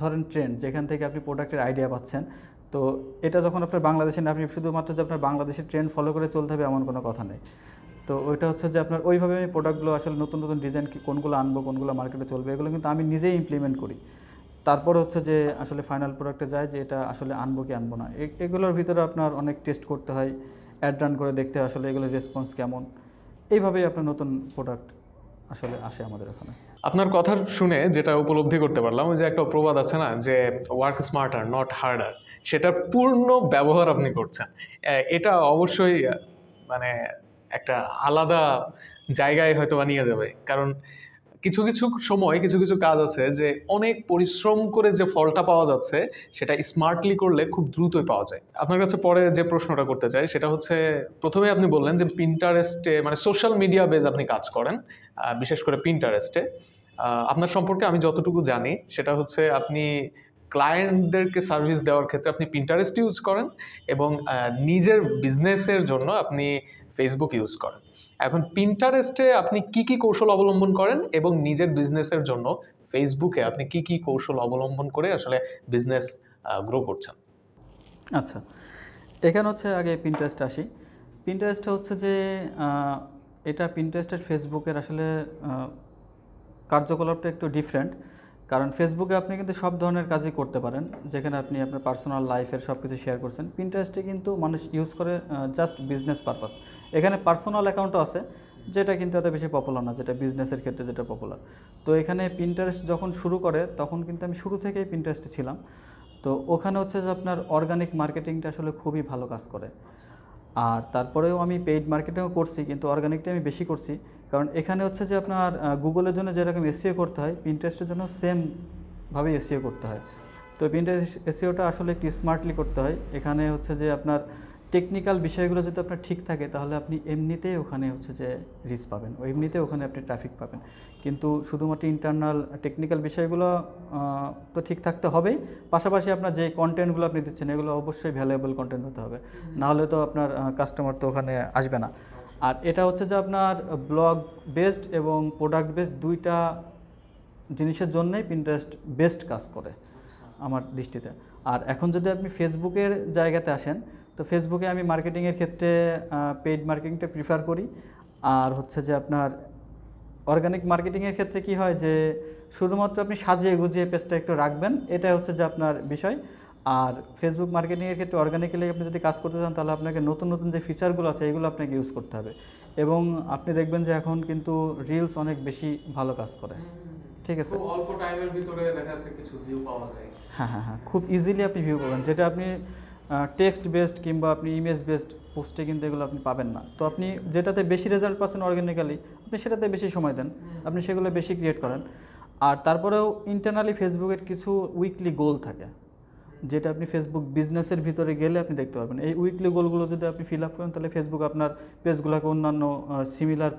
ধরেন ট্রেন্ড, যেখান থেকে আপনি প্রোডাক্টের আইডিয়া পাচ্ছেন। তো এটা যখন আপনার বাংলাদেশে না, আপনি শুধুমাত্র যে আপনার বাংলাদেশের ট্রেন্ড ফলো করে চলতে হবে এমন কোনো কথা নেই। তো ওইটা হচ্ছে যে আপনার ওইভাবে আমি প্রোডাক্টগুলো আসলে নতুন নতুন ডিজাইন কোনগুলো আনবো, কোনগুলো মার্কেটে চলবে, এগুলো কিন্তু আমি নিজেই ইমপ্লিমেন্ট করি। তারপর হচ্ছে যে আসলে ফাইনাল প্রোডাক্টে যায় যে এটা আসলে আনবো কি আনবো না, এগুলোর ভিতরে আপনার অনেক টেস্ট করতে হয়, অ্যাড রান করে দেখতে হয় আসলে এগুলোর রেসপন্স কেমন। এইভাবেই আপনার নতুন প্রোডাক্ট আসলে আসে আমাদের এখানে। আপনার কথা শুনে যেটা উপলব্ধি করতে পারলাম, ওই যে একটা প্রবাদ আছে না যে ওয়ার্ক স্মার্টার নট হার্ডার, সেটার পূর্ণ ব্যবহার আপনি করছেন। এটা অবশ্যই মানে একটা আলাদা জায়গায় হয়তো নিয়ে যাবে। কারণ কিছু কিছু সময় কিছু কিছু কাজ আছে যে অনেক পরিশ্রম করে যে ফলটা পাওয়া যাচ্ছে সেটা স্মার্টলি করলে খুব দ্রুতই পাওয়া যায়। আপনার কাছে পরে যে প্রশ্নটা করতে চাই সেটা হচ্ছে, প্রথমে আপনি বললেন যে পিন্টারেস্টে মানে সোশ্যাল মিডিয়া বেজ আপনি কাজ করেন, বিশেষ করে পিন্টারেস্টে। আপনার সম্পর্কে আমি যতটুকু জানি সেটা হচ্ছে আপনি ক্লায়েন্টদেরকে সার্ভিস দেওয়ার ক্ষেত্রে আপনি পিন্টারেস্ট ইউজ করেন এবং নিজের বিজনেসের জন্য আপনি ফেসবুক ইউজ করেন। এখন পিন্টারেস্টে আপনি কি কি কৌশল অবলম্বন করেন এবং নিজের বিজনেসের জন্য ফেসবুকে আপনি কি কি কৌশল অবলম্বন করে আসলে বিজনেস গ্রো করছেন? আচ্ছা, এখানে হচ্ছে আগে পিন্টারেস্টে আসি। পিন্টারেস্টে হচ্ছে যে এটা পিন্টারেস্টের ফেসবুকের আসলে কার্যকলাপটা একটু ডিফারেন্ট। কারণ ফেসবুকে আপনি কিন্তু সব ধরনের কাজই করতে পারেন, যেখানে আপনি আপনার পার্সোনাল লাইফের সব কিছু শেয়ার করছেন। পিন্টারেস্টে কিন্তু মানুষ ইউজ করে জাস্ট বিজনেস পারপাস। এখানে পার্সোনাল অ্যাকাউন্টও আছে, যেটা কিন্তু এত বেশি পপুলার না, যেটা বিজনেসের ক্ষেত্রে যেটা পপুলার। তো এখানে পিন্টারেস্ট যখন শুরু করে তখন কিন্তু আমি শুরু থেকেই পিন্টারেস্টে ছিলাম। তো ওখানে হচ্ছে যে আপনার অর্গানিক মার্কেটিংটা আসলে খুবই ভালো কাজ করে। আর তারপরেও আমি পেইড মার্কেটিংও করছি, কিন্তু অর্গানিকটা আমি বেশি করছি। কারণ এখানে হচ্ছে যে আপনার গুগলের জন্য যেরকম এসইও করতে হয়, পিন্টারেস্টের জন্য সেমভাবে এসইও করতে হয়। তো পিন্টারেস্ট এসইওটা আসলে একটু স্মার্টলি করতে হয়। এখানে হচ্ছে যে আপনার টেকনিক্যাল বিষয়গুলো যদি আপনার ঠিক থাকে তাহলে আপনি এমনিতেই ওখানে হচ্ছে যে রিচ পাবেন, এমনিতেই ওখানে আপনি ট্রাফিক পাবেন। কিন্তু শুধুমাত্র ইন্টারনাল টেকনিক্যাল বিষয়গুলো তো ঠিক থাকতে হবেই, পাশাপাশি আপনার যে কন্টেন্টগুলো আপনি দিচ্ছেন এগুলো অবশ্যই ভ্যালুয়েবল কন্টেন্ট হতে হবে, নাহলে তো আপনার কাস্টমার তো ওখানে আসবে না। আর এটা হচ্ছে যে আপনার ব্লগ বেসড এবং প্রোডাক্ট বেসড দুইটা জিনিসের জন্যই পিন্টারেস্ট বেস্ট কাজ করে আমার দৃষ্টিতে। আর এখন যদি আপনি ফেসবুকের জায়গাতে আসেন, তো ফেসবুকে আমি মার্কেটিংয়ের ক্ষেত্রে পেইড মার্কেটিংটা প্রিফার করি। আর হচ্ছে যে আপনার অর্গানিক মার্কেটিংয়ের ক্ষেত্রে কি হয় যে শুধুমাত্র আপনি সাজিয়ে গুজিয়ে পেজটা একটু রাখবেন, এটাই হচ্ছে যে আপনার বিষয়। আর ফেসবুক মার্কেটিংয়ের ক্ষেত্রে অর্গানিক্যালি আপনি যদি কাজ করতে চান তাহলে আপনাকে নতুন নতুন যে ফিচারগুলো আছে এগুলো আপনাকে ইউজ করতে হবে। এবং আপনি দেখবেন যে এখন কিন্তু রিলস অনেক বেশি ভালো কাজ করে, ঠিক আছে। অল্প টাইমের ভিতরে দেখা যাচ্ছে কিছু ভিউ পাওয়া যায়। হ্যাঁ, খুব ইজিলি আপনি ভিউ পাবেন, যেটা আপনি টেক্সট বেসড কিংবা আপনি ইমেজ বেসড পোস্টে কিন্তু এগুলো আপনি পাবেন না। তো আপনি যেটাতে বেশি রেজাল্ট পাচ্ছেন অর্গানিক্যালি, আপনি সেটাতে বেশি সময় দেন, আপনি সেগুলো বেশি ক্রিয়েট করেন। আর তারপরেও ইন্টারনালি ফেসবুকের কিছু উইকলি গোল থাকে, যেটা আপনি ফেসবুক বিজনেসের ভিতরে গেলে আপনি দেখতে পারবেন। এই উইকলি গোলগুলো যদি আপনি ফিল আপ করেন তাহলে ফেসবুক আপনার পেজগুলোকে অন্যান্য সিমিলার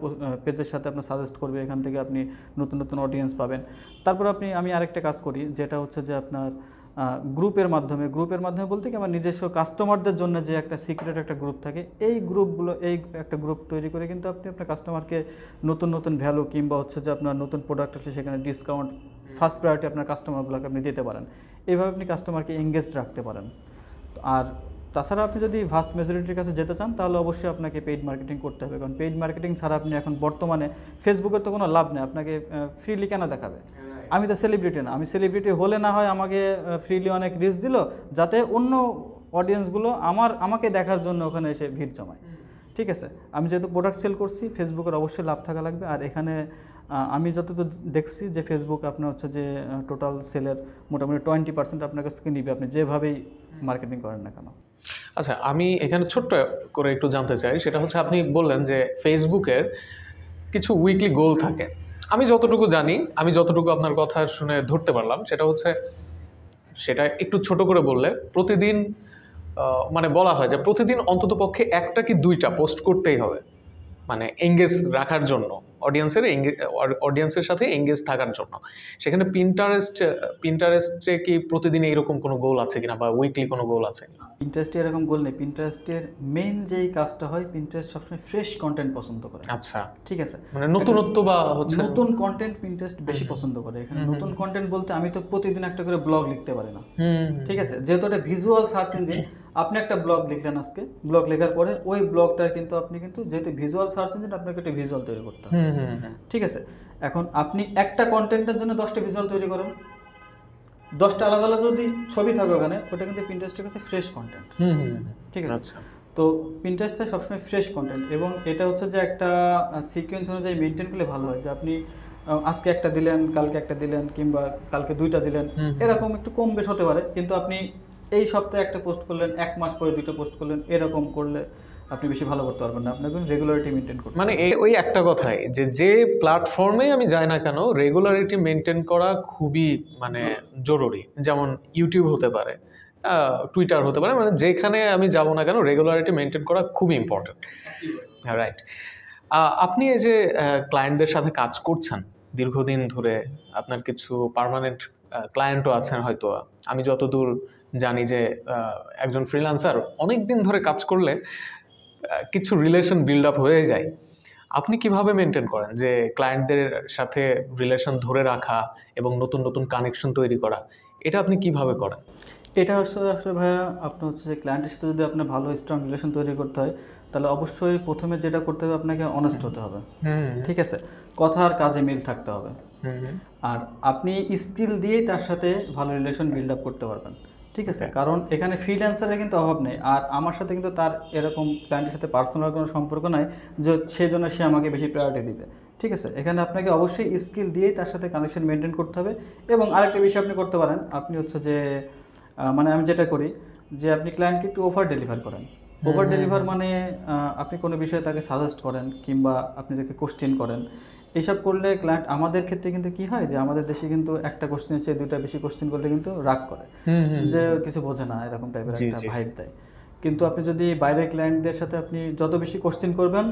পেজের সাথে আপনার সাজেস্ট করবে, এখান থেকে আপনি নতুন নতুন অডিয়েন্স পাবেন। তারপর আমি আরেকটা কাজ করি, যেটা হচ্ছে যে আপনার গ্রুপের মাধ্যমে বলতে কি আমার নিজস্ব কাস্টমারদের জন্য যে একটা সিক্রেট একটা গ্রুপ থাকে, এই একটা গ্রুপ তৈরি করে কিন্তু আপনি আপনার কাস্টমারকে নতুন নতুন ভ্যালু কিংবা হচ্ছে যে আপনার নতুন প্রোডাক্ট আসলে সেখানে ডিসকাউন্ট ফার্স্ট প্রায়োরিটি আপনার কাস্টমারগুলোকে আপনি দিতে পারেন। এইভাবে আপনি কাস্টমারকে এঙ্গেজড রাখতে পারেন। আর তাছাড়া আপনি যদি ভাস্ট মেজরিটির কাছে যেতে চান তাহলে অবশ্যই আপনাকে পেইড মার্কেটিং করতে হবে, কারণ পেইড মার্কেটিং ছাড়া আপনি এখন বর্তমানে ফেসবুকের তো কোনো লাভ নেই, আপনাকে ফ্রিলি কেন দেখাবে। আমি তো সেলিব্রিটি না, আমি সেলিব্রিটি হলে না হয় আমাকে ফ্রিলি অনেক রিচ দিল, যাতে অন্য অডিয়েন্সগুলো আমাকে দেখার জন্য ওখানে এসে ভিড় জমায়, ঠিক আছে, আমি যেহেতু প্রোডাক্ট সেল করছি, ফেসবুকের অবশ্যই লাভ থাকা লাগবে। আর এখানে আমি যতদূর দেখছি যে ফেসবুক আপনার হচ্ছে যে টোটাল সেলের মোটামুটি 20% আপনার কাছ থেকে নিবে, আপনি যেভাবেই মার্কেটিং করেন না কেন। আচ্ছা, আমি এখানে ছোট্ট করে একটু জানতে চাই, সেটা হচ্ছে আপনি বললেন যে ফেসবুকের কিছু উইকলি গোল থাকে। আমি যতটুকু জানি, আমি যতটুকু আপনার কথা শুনে ধরতে পারলাম, সেটা হচ্ছে, সেটা একটু ছোট করে বললে, প্রতিদিন মানে বলা হয় যে প্রতিদিন অন্ততপক্ষে একটা কি দুইটা পোস্ট করতেই হবে, মানে এঙ্গেজ রাখার জন্য, অডিয়েন্সের সাথে এঙ্গেজ থাকার জন্য। সেখানে পিন্টারেস্টে কি প্রতিদিন এরকম কোনো গোল আছে কিনা, বা উইকলি কোনো গোল আছে কিনা? পিন্টারেস্টে এরকম গোল নেই। পিন্টারেস্টের মেইন যেই কাজটা হয়, পিন্টারেস্ট সবসময় ফ্রেশ কন্টেন্ট পছন্দ করে। আচ্ছা, ঠিক আছে, মানে নতুনত্ব বা হচ্ছে নতুন কন্টেন্ট পিন্টারেস্ট বেশি পছন্দ করে। এখানে নতুন কন্টেন্ট বলতে আমি তো প্রতিদিন একটা করে ব্লগ লিখতে পারি না, ঠিক আছে, যেহেতু এটা ভিজুয়াল সার্চ ইঞ্জিন। আপনি একটা ব্লগ লিখলেন আজকে, ব্লগ লেখার পরে ওই ব্লগটা কিন্তু আপনি কিন্তু যেহেতু ভিজুয়াল সার্চ ইঞ্জিন, আপনাকে একটা ভিজুয়াল তৈরি করতে হবে, ঠিক আছে। এখন আপনি একটা কন্টেন্টের জন্য 10টা ভিজুয়াল তৈরি করেন, 10টা আলাদা আলাদা যদি ছবি থাকে ওখানে, ওটা কিন্তু পিন্টারেস্টের কাছে ফ্রেশ কন্টেন্ট, ঠিক আছে। তো পিন্টারেস্টে সবসময় ফ্রেশ কন্টেন্ট, এবং এটা হচ্ছে যে একটা সিকোয়েন্স অনুযায়ী মেনটেন করলে ভালো হয়, যে আপনি আজকে একটা দিলেন, কালকে একটা দিলেন, কিংবা কালকে 2টা দিলেন, এরকম একটু কম বেশ হতে পারে। কিন্তু আপনি এই সপ্তাহে একটা পোস্ট করলেন, 1 মাস পরে 2টা পোস্ট করলেন, এরকম করলে আপনি বেশি ভালো করতে পারবেন না। আপনাকে রেগুলারিটি মেনটেন করতে মানে ওই একটা কথাই, যে যে প্ল্যাটফর্মে আমি যাই না কেন, রেগুলারিটি মেনটেন করা খুবই মানে জরুরি। যেমন ইউটিউব হতে পারে, টুইটার হতে পারে, মানে যেখানে আমি যাব না কেন, রেগুলারিটি মেনটেন করা খুবই ইম্পর্টেন্ট। রাইট। আপনি এই যে ক্লায়েন্টদের সাথে কাজ করছেন দীর্ঘদিন ধরে, আপনার কিছু পার্মানেন্ট ক্লায়েন্টও আছেন হয়তো। আমি যতদূর জানি যে একজন ফ্রিল্যান্সার অনেক দিন ধরে কাজ করলে কিছু রিলেশন বিল্ড আপ হয়ে যায়। আপনি কিভাবে মেনটেন করেন যে ক্লায়েন্টদের সাথে রিলেশন ধরে রাখা এবং নতুন নতুন কানেকশন তৈরি করা, এটা আপনি কিভাবে করেন? এটা আসলে ভাইয়া, আপনার হচ্ছে যে ক্লায়েন্টের সাথে যদি আপনার ভালো স্ট্রং রিলেশন তৈরি করতে হয়, তাহলে অবশ্যই প্রথমে যেটা করতে হবে, আপনাকে অনেস্ট হতে হবে, ঠিক আছে, কথা আর কাজে মিল থাকতে হবে। আর আপনি স্কিল দিয়েই তার সাথে ভালো রিলেশন বিল্ড আপ করতে পারবেন, ঠিক আছে। কারণ এখানে ফ্রিল্যান্সারের কিন্তু অভাব নেই, আর আমার সাথে কিন্তু তার এরকম ক্লায়েন্টের সাথে পার্সোনাল কোনো সম্পর্ক নাই যে সেই জন্য সে আমাকে বেশি প্রায়োরিটি দিবে, ঠিক আছে। এখানে আপনাকে অবশ্যই স্কিল দিয়েই তার সাথে কানেকশন মেনটেন করতে হবে। এবং আরেকটা বিষয় আপনি করতে পারেন, আপনি হচ্ছে যে মানে আমি যেটা করি, যে আপনি ক্লায়েন্টকে একটু ওভার ডেলিভার করেন। ওভার ডেলিভার মানে আপনি কোনো বিষয়ে তাকে সাজেস্ট করেন, কিংবা আপনি তাকে কোশ্চেন করেন। এইসব করলে ক্লায়েন্ট, আমাদের ক্ষেত্রে কিন্তু কি হয়, যে আমাদের দেশে কিন্তু একটা কোশ্চেনের চেয়ে 2টা বেশি কোশ্চেন করলে কিন্তু রাগ করে, যে কিছু বোঝে না, এরকম টাইপের একটা ভাইব দেয়। কিন্তু আপনি যদি বাইরের ক্লায়েন্টদের সাথে আপনি যত বেশি কোশ্চেন করবেন,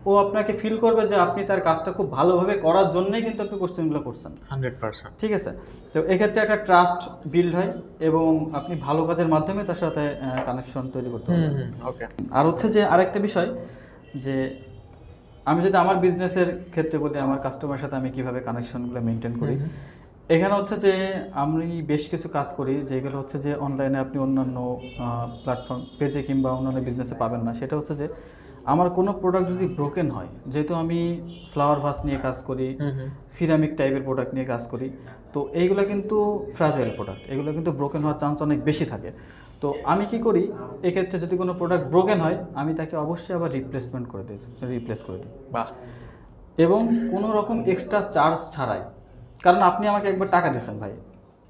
ও আপনাকে ফিল করবে যে আপনি তার কাজটা খুব ভালোভাবে করার জন্যই কিন্তু আপনি কোশ্চেনগুলো করছেন, 100%। ঠিক আছে। তো এক্ষেত্রে একটা ট্রাস্ট বিল্ড হয়, এবং আপনি ভালো কাজের মাধ্যমে তার সাথে কানেকশন তৈরি করতে পারবেন। ওকে। আর হচ্ছে যে আরেকটা বিষয়, যে আমি যদি আমার বিজনেসের ক্ষেত্রে বলি, আমার কাস্টমারের সাথে আমি কীভাবে কানেকশনগুলো মেনটেন করি, এখানে হচ্ছে যে আমি বেশ কিছু কাজ করি, যেগুলো হচ্ছে যে অনলাইনে আপনি অন্যান্য প্ল্যাটফর্ম পেজে কিংবা অন্যান্য বিজনেসে পাবেন না। সেটা হচ্ছে যে আমার কোনো প্রোডাক্ট যদি ব্রোকেন হয়, যেহেতু আমি ফ্লাওয়ার ভাস নিয়ে কাজ করি, সিরামিক টাইপের প্রোডাক্ট নিয়ে কাজ করি, তো এইগুলো কিন্তু ফ্র্যাজাইল প্রোডাক্ট, এগুলো কিন্তু ব্রোকেন হওয়ার চান্স অনেক বেশি থাকে। তো আমি কি করি, এক্ষেত্রে যদি কোনো প্রোডাক্ট ব্রোকেন হয়, আমি তাকে অবশ্যই আবার রিপ্লেস করে দিই। বাহ। এবং কোনো রকম এক্সট্রা চার্জ ছাড়াই, কারণ আপনি আমাকে একবার টাকা দিয়েছেন ভাই,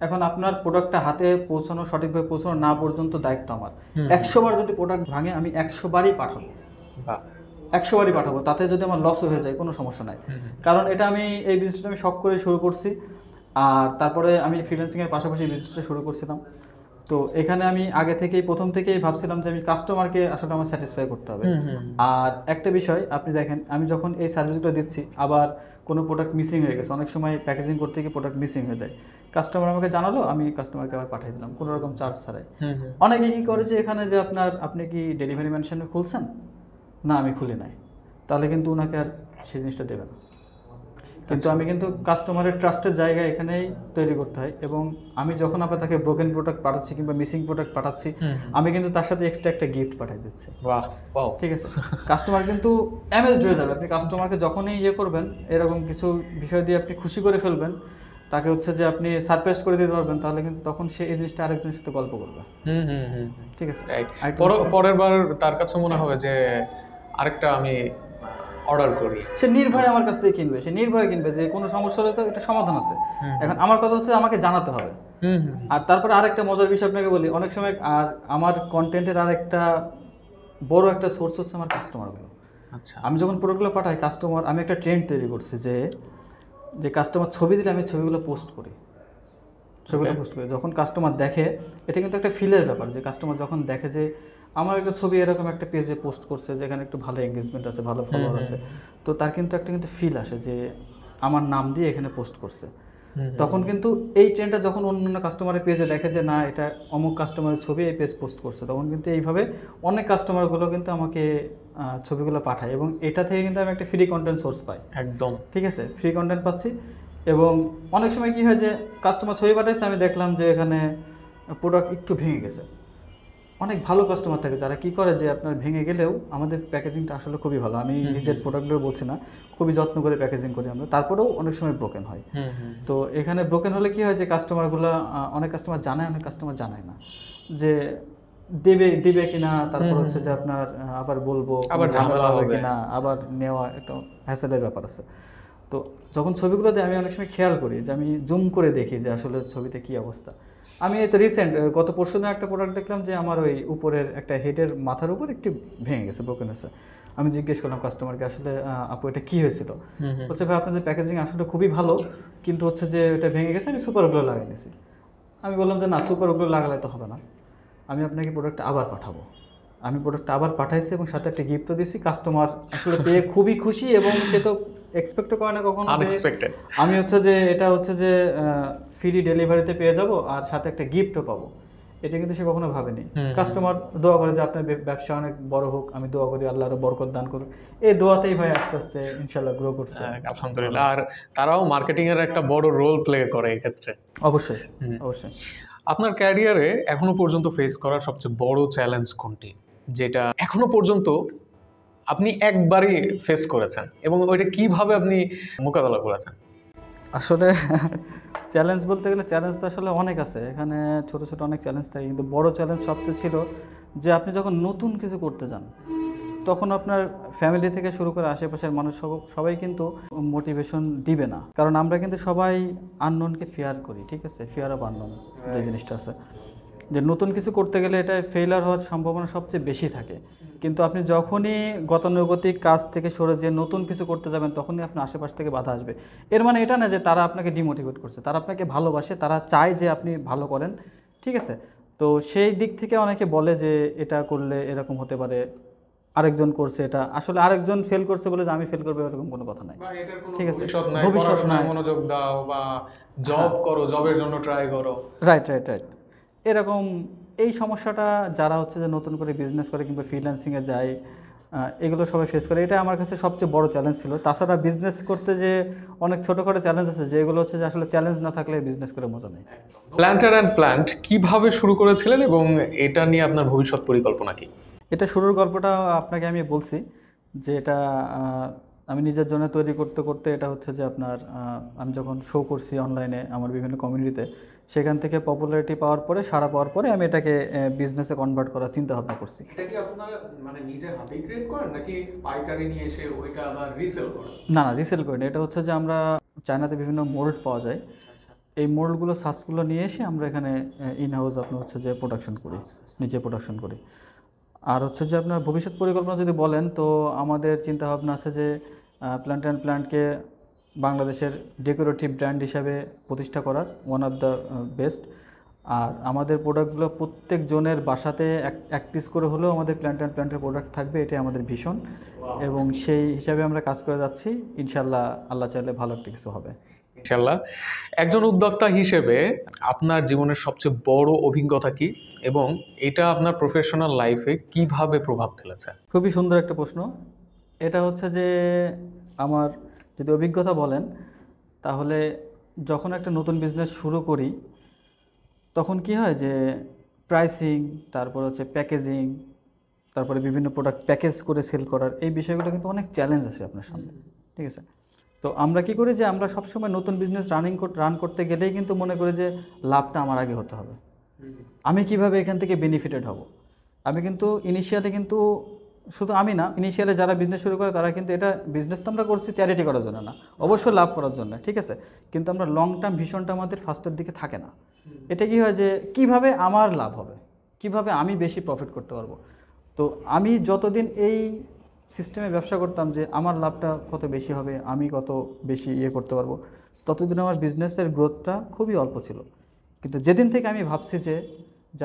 এখন আপনার প্রোডাক্টটা হাতে পৌঁছানো, সঠিকভাবে পৌঁছানো না পর্যন্ত দায়িত্ব আমার। 100 বার যদি প্রোডাক্ট ভাঙে, আমি 100 বারই পাঠাবো, 100 বারই পাঠাবো, তাতে যদি আমার লস হয়ে যায় কোনো সমস্যা নাই। কারণ এটা আমি এই বিজনেসটা আমি শখ করে শুরু করছি, আর তারপরে আমি ফ্রিল্যান্সিংয়ের পাশাপাশি বিজনেসটা শুরু করছিলাম। তো এখানে আমি আগে থেকেই, প্রথম থেকেই ভাবছিলাম যে আমি কাস্টমারকে আসলে আমার স্যাটিসফাই করতে হবে। আর একটা বিষয় আপনি দেখেন, আমি যখন এই সার্ভিসগুলো দিচ্ছি, আবার কোনো প্রোডাক্ট মিসিং হয়ে গেছে, অনেক সময় প্যাকেজিং করতে গিয়ে প্রোডাক্ট মিসিং হয়ে যায়, কাস্টমার আমাকে জানালো, আমি কাস্টমারকে আবার পাঠিয়ে দিলাম কোনো রকম চার্জ ছাড়াই। অনেকে কী করে যে এখানে যে আপনি কি ডেলিভারি ম্যানের খুলছেন না, আমি খুলি নাই, তাহলে কিন্তু ওনাকে আর সেই জিনিসটা দেবে না। কিন্তু আমি কিন্তু কাস্টমারের ট্রাস্টের জায়গা এখানেই তৈরি করতে হয়, এবং আমি যখন আপনার তাকে ব্রোকেন প্রোডাক্ট পাঠাচ্ছি কিংবা মিসিং প্রোডাক্ট পাঠাচ্ছি, আমি কিন্তু তার সাথে এক্সট্রা একটা গিফট পাঠিয়ে দিচ্ছি। ঠিক আছে, কাস্টমার কিন্তু অ্যামেজড হয়ে যাবে। আপনি কাস্টমারকে যখনই করবেন, এরকম কিছু বিষয় দিয়ে আপনি খুশি করে ফেলবেন, তাকে হচ্ছে যে আপনি সারপ্রাইজ করে দিতে পারবেন, তাহলে কিন্তু তখন সে এই জিনিসটা আরেকজনের সাথে গল্প করবে। ঠিক আছে, পরের বার তার কাছে মনে হবে যে আরেকটা আমি অর্ডার করি। সে নির্ভয়ে আমার কাছ থেকে কিনবে, সে নির্ভয়ে কিনবে যে কোনো সমস্যা হলে তো এটা সমাধান আছে। এখন আমার কথা হচ্ছে আমাকে জানাতে হবে। আর তারপরে আরেকটা মজার বিষয় আপনাকে বলি, অনেক সময় আর আমার কন্টেন্টের আরেকটা বড় একটা সোর্স হচ্ছে আমার কাস্টমারগুলো। আচ্ছা, আমি যখন প্রোডাক্টগুলো পাঠাই কাস্টমার, আমি একটা ট্রেন্ড তৈরি করছি যে যে কাস্টমার ছবি দিলে আমি ছবিগুলো পোস্ট করি, ছবিগুলো পোস্ট করি। যখন কাস্টমার দেখে, এটা কিন্তু একটা ফিলের ব্যাপার, যে কাস্টমার যখন দেখে যে আমার একটা ছবি এরকম একটা পেজে পোস্ট করছে যেখানে একটু ভালো এঙ্গেজমেন্ট আছে, ভালো ফলোয়ার আছে, তো তার কিন্তু একটা ফিল আসে যে আমার নাম দিয়ে এখানে পোস্ট করছে। তখন কিন্তু এই ট্রেন্ডটা যখন অন্য কাস্টমারের পেজে দেখে যে না এটা অমুক কাস্টমারের ছবি এই পেজ পোস্ট করছে, তখন কিন্তু এইভাবে অনেক কাস্টমারগুলো কিন্তু আমাকে ছবিগুলো পাঠায়, এবং এটা থেকে কিন্তু আমি একটা ফ্রি কন্টেন্ট সোর্স পাই। একদম ঠিক আছে, ফ্রি কন্টেন্ট পাচ্ছি। এবং অনেক সময় কী হয় যে কাস্টমার ছবি পাঠাইছে, আমি দেখলাম যে এখানে প্রোডাক্ট একটু ভেঙে গেছে। অনেক ভালো কাস্টমার থাকে যারা কি করে যে আপনার ভেঙে গেলেও আমাদের প্যাকেজিংটা আসলে খুবই ভালো, আমি নিজের প্রোডাক্টগুলো বলছি না, খুবই যত্ন করে প্যাকেজিং করি আমরা, তারপরেও অনেক সময় ব্রোকেন হয়। তো এখানে ব্রোকেন হলে কি হয় যে কাস্টমারগুলো, অনেক কাস্টমার জানায়, অনেক কাস্টমার জানায় না যে দেবে কিনা, তারপর হচ্ছে যে আপনার আবার বলবো, আবার ঝামেলা হবে কিনা, আবার নেওয়া একটা হ্যাসেলের ব্যাপার আছে। তো যখন ছবিগুলো দিই আমি অনেক সময় খেয়াল করি যে আমি জুম করে দেখি যে আসলে ছবিতে কী অবস্থা। আমি এই তো রিসেন্ট গত পরশুদিন একটা প্রোডাক্ট দেখলাম যে আমার ওই উপরের একটা হেডের মাথার উপর একটু ভেঙে গেছে, ব্রোকেন হয়েছে। আমি জিজ্ঞেস করলাম কাস্টমারকে আসলে আপু এটা কী হয়েছিল, বলছে ভাই আপনাদের প্যাকেজিং আসলে খুবই ভালো, কিন্তু হচ্ছে যে এটা ভেঙে গেছে, আমি সুপারগুলো লাগিয়ে নিয়েছি। আমি বললাম যে না, সুপারগুলো লাগালে তো হবে না, আমি আপনাকে প্রোডাক্টটা আবার পাঠাবো। আমি প্রোডাক্টটা আবার পাঠাইছি এবং সাথে একটা গিফটও দিয়েছি। কাস্টমার আসলে পেয়ে খুবই খুশি, এবং সে তো এক্সপেক্টও করে না কখনো আনএক্সপেক্টেড আমি হচ্ছে যে এটা হচ্ছে যে ফ্রি ডেলিভারিতে পেয়ে যাব আর সাথে একটা গিফটও পাবো, এটা কিন্তু সে কখনো ভাবেনি। কাস্টমার দোয়া করে যে আপনার ব্যবসা অনেক বড় হোক, আমি দোয়া করি আল্লাহ আরো বরকত দান করুক। এই দোয়াতেই ভাই আস্তে আস্তে ইনশাআল্লাহ গ্রো করছে, আলহামদুলিল্লাহ। আর তারাও মার্কেটিং এর একটা বড় রোল প্লে করে এই ক্ষেত্রে। অবশ্যই অবশ্যই। আপনার ক্যারিয়ারে এখনো পর্যন্ত ফেস করা সবচেয়ে বড় চ্যালেঞ্জ কোনটি, যেটা এখনো পর্যন্ত আপনি একবারই ফেস করেছেন, এবং ওইটা কিভাবে আপনি মোকাবেলা করেছেন? আসলে চ্যালেঞ্জ বলতে গেলে চ্যালেঞ্জ তো আসলে অনেক আছে এখানে, ছোট ছোট অনেক চ্যালেঞ্জ থাকে, কিন্তু বড় চ্যালেঞ্জ সবচেয়ে ছিল যে আপনি যখন নতুন কিছু করতে যান, তখন আপনার ফ্যামিলি থেকে শুরু করে আশেপাশের মানুষ সবাই কিন্তু মোটিভেশন দিবে না, কারণ আমরা কিন্তু সবাই আননোনকে ফিয়ার করি। ঠিক আছে, ফিয়ার অফ আননোন যে জিনিসটা আছে, যে নতুন কিছু করতে গেলে এটা ফেইলার হওয়ার সম্ভাবনা সবচেয়ে বেশি থাকে। কিন্তু আপনি যখনই গতানুগতিক কাজ থেকে সরে যে নতুন কিছু করতে যাবেন, তখনই আপনার আশেপাশ থেকে বাধা আসবে। এর মানে এটা না যে তারা আপনাকে ডিমোটিভেট করছে, তারা আপনাকে ভালোবাসে, তারা চায় যে আপনি ভালো করেন। ঠিক আছে, তো সেই দিক থেকে অনেকে বলে যে এটা করলে এরকম হতে পারে, আরেকজন করছে এটা, আসলে আরেকজন ফেল করছে বলে যে আমি ফেল করবো এরকম কোনো কথা নাই। ঠিক আছে, ভবিষ্যৎ নাই, মনোযোগ দাও বা জব করো, জবের জন্য ট্রাই করো। রাইট রাইট রাইট, এরকম এই সমস্যাটা যারা হচ্ছে যে নতুন করে বিজনেস করে কিংবা ফ্রিল্যান্সিংয়ে যায়, এগুলো সবাই ফেস করে। এটা আমার কাছে সবচেয়ে বড় চ্যালেঞ্জ ছিল। তাছাড়া বিজনেস করতে যে অনেক ছোটোখাটো চ্যালেঞ্জ আছে, যেগুলো হচ্ছে যে আসলে চ্যালেঞ্জ না থাকলে বিজনেস করে মজা নেই। প্ল্যান্টার অ্যান্ড প্ল্যান্ট কিভাবে শুরু করেছিলেন, এবং এটা নিয়ে আপনার ভবিষ্যৎ পরিকল্পনা কি? এটা শুরুর গল্পটা আপনাকে আমি বলছি যে এটা আমি নিজের জন্য তৈরি করতে করতে, এটা হচ্ছে যে আপনার আমি যখন শো করছি অনলাইনে আমার বিভিন্ন কমিউনিটিতে, সেখান থেকে পপুলারিটি পাওয়ার পরে, সাড়া পাওয়ার পরে আমি এটাকে বিজনেসে কনভার্ট করার চিন্তা ভাবনা করছি। এটা কি আপনারা মানে নিজে হাতেই ক্রিয়েট করেন নাকি পাইকারি নিয়ে এসে ওইটা আবার রিসেল করেন? না না, রিসেল করি না। এটা হচ্ছে যে আমরা চায়নাতে বিভিন্ন মোল্ড পাওয়া যায়, এই মোল্ডগুলো সাসগুলো নিয়ে এসে আমরা এখানে ইন হাউস আপনার হচ্ছে যে প্রোডাকশন করি, নিজে প্রোডাকশন করি। আর হচ্ছে যে আপনার ভবিষ্যৎ পরিকল্পনা যদি বলেন, তো আমাদের চিন্তাভাবনা আছে যে প্ল্যান্ট অ্যান্ড প্ল্যান্টকে বাংলাদেশের ডেকোরেটিভ ব্র্যান্ড হিসাবে প্রতিষ্ঠা করার, ওয়ান অফ দ্য বেস্ট। আর আমাদের প্রোডাক্টগুলো প্রত্যেক জনের বাসাতে এক পিস করে হলেও আমাদের প্ল্যান্ট অ্যান্ড প্ল্যান্টের প্রোডাক্ট থাকবে, এটাই আমাদের ভীষণ, এবং সেই হিসাবে আমরা কাজ করে যাচ্ছি। ইনশাল্লাহ আল্লাহ চাইলে ভালো একটা কিছু হবে ইনশাল্লাহ। একজন উদ্যোক্তা হিসেবে আপনার জীবনের সবচেয়ে বড় অভিজ্ঞতা কি, এবং এটা আপনার প্রফেশনাল লাইফে কিভাবে প্রভাব ফেলেছে? খুবই সুন্দর একটা প্রশ্ন। এটা হচ্ছে যে আমার যদি অভিজ্ঞতা বলেন, তাহলে যখন একটা নতুন বিজনেস শুরু করি, তখন কি হয় যে প্রাইসিং, তারপর হচ্ছে প্যাকেজিং, তারপরে বিভিন্ন প্রোডাক্ট প্যাকেজ করে সেল করার, এই বিষয়গুলো কিন্তু অনেক চ্যালেঞ্জ আছে আপনার সামনে। ঠিক আছে, তো আমরা কি করি যে আমরা সবসময় নতুন বিজনেস রান করতে গেলেই কিন্তু মনে করি যে লাভটা আমার আগে হতে হবে, আমি কিভাবে এখান থেকে বেনিফিটেড হব। আমি কিন্তু ইনিশিয়ালি কিন্তু শুধু আমি না, ইনিশিয়ালি যারা বিজনেস শুরু করে তারা কিন্তু এটা বিজনেস তো আমরা করছি চ্যারিটি করার জন্য না, অবশ্যই লাভ করার জন্য, ঠিক আছে, কিন্তু আমরা লং টার্ম ভিশনটা আমাদের ফার্স্টের দিকে থাকে না। এটা কি হয় যে কিভাবে আমার লাভ হবে, কিভাবে আমি বেশি প্রফিট করতে পারবো। তো আমি যতদিন এই সিস্টেমে ব্যবসা করতাম যে আমার লাভটা কত বেশি হবে, আমি কত বেশি করতে পারবো, ততদিন আমার বিজনেসের গ্রোথটা খুবই অল্প ছিল। কিন্তু যেদিন থেকে আমি ভাবছি যে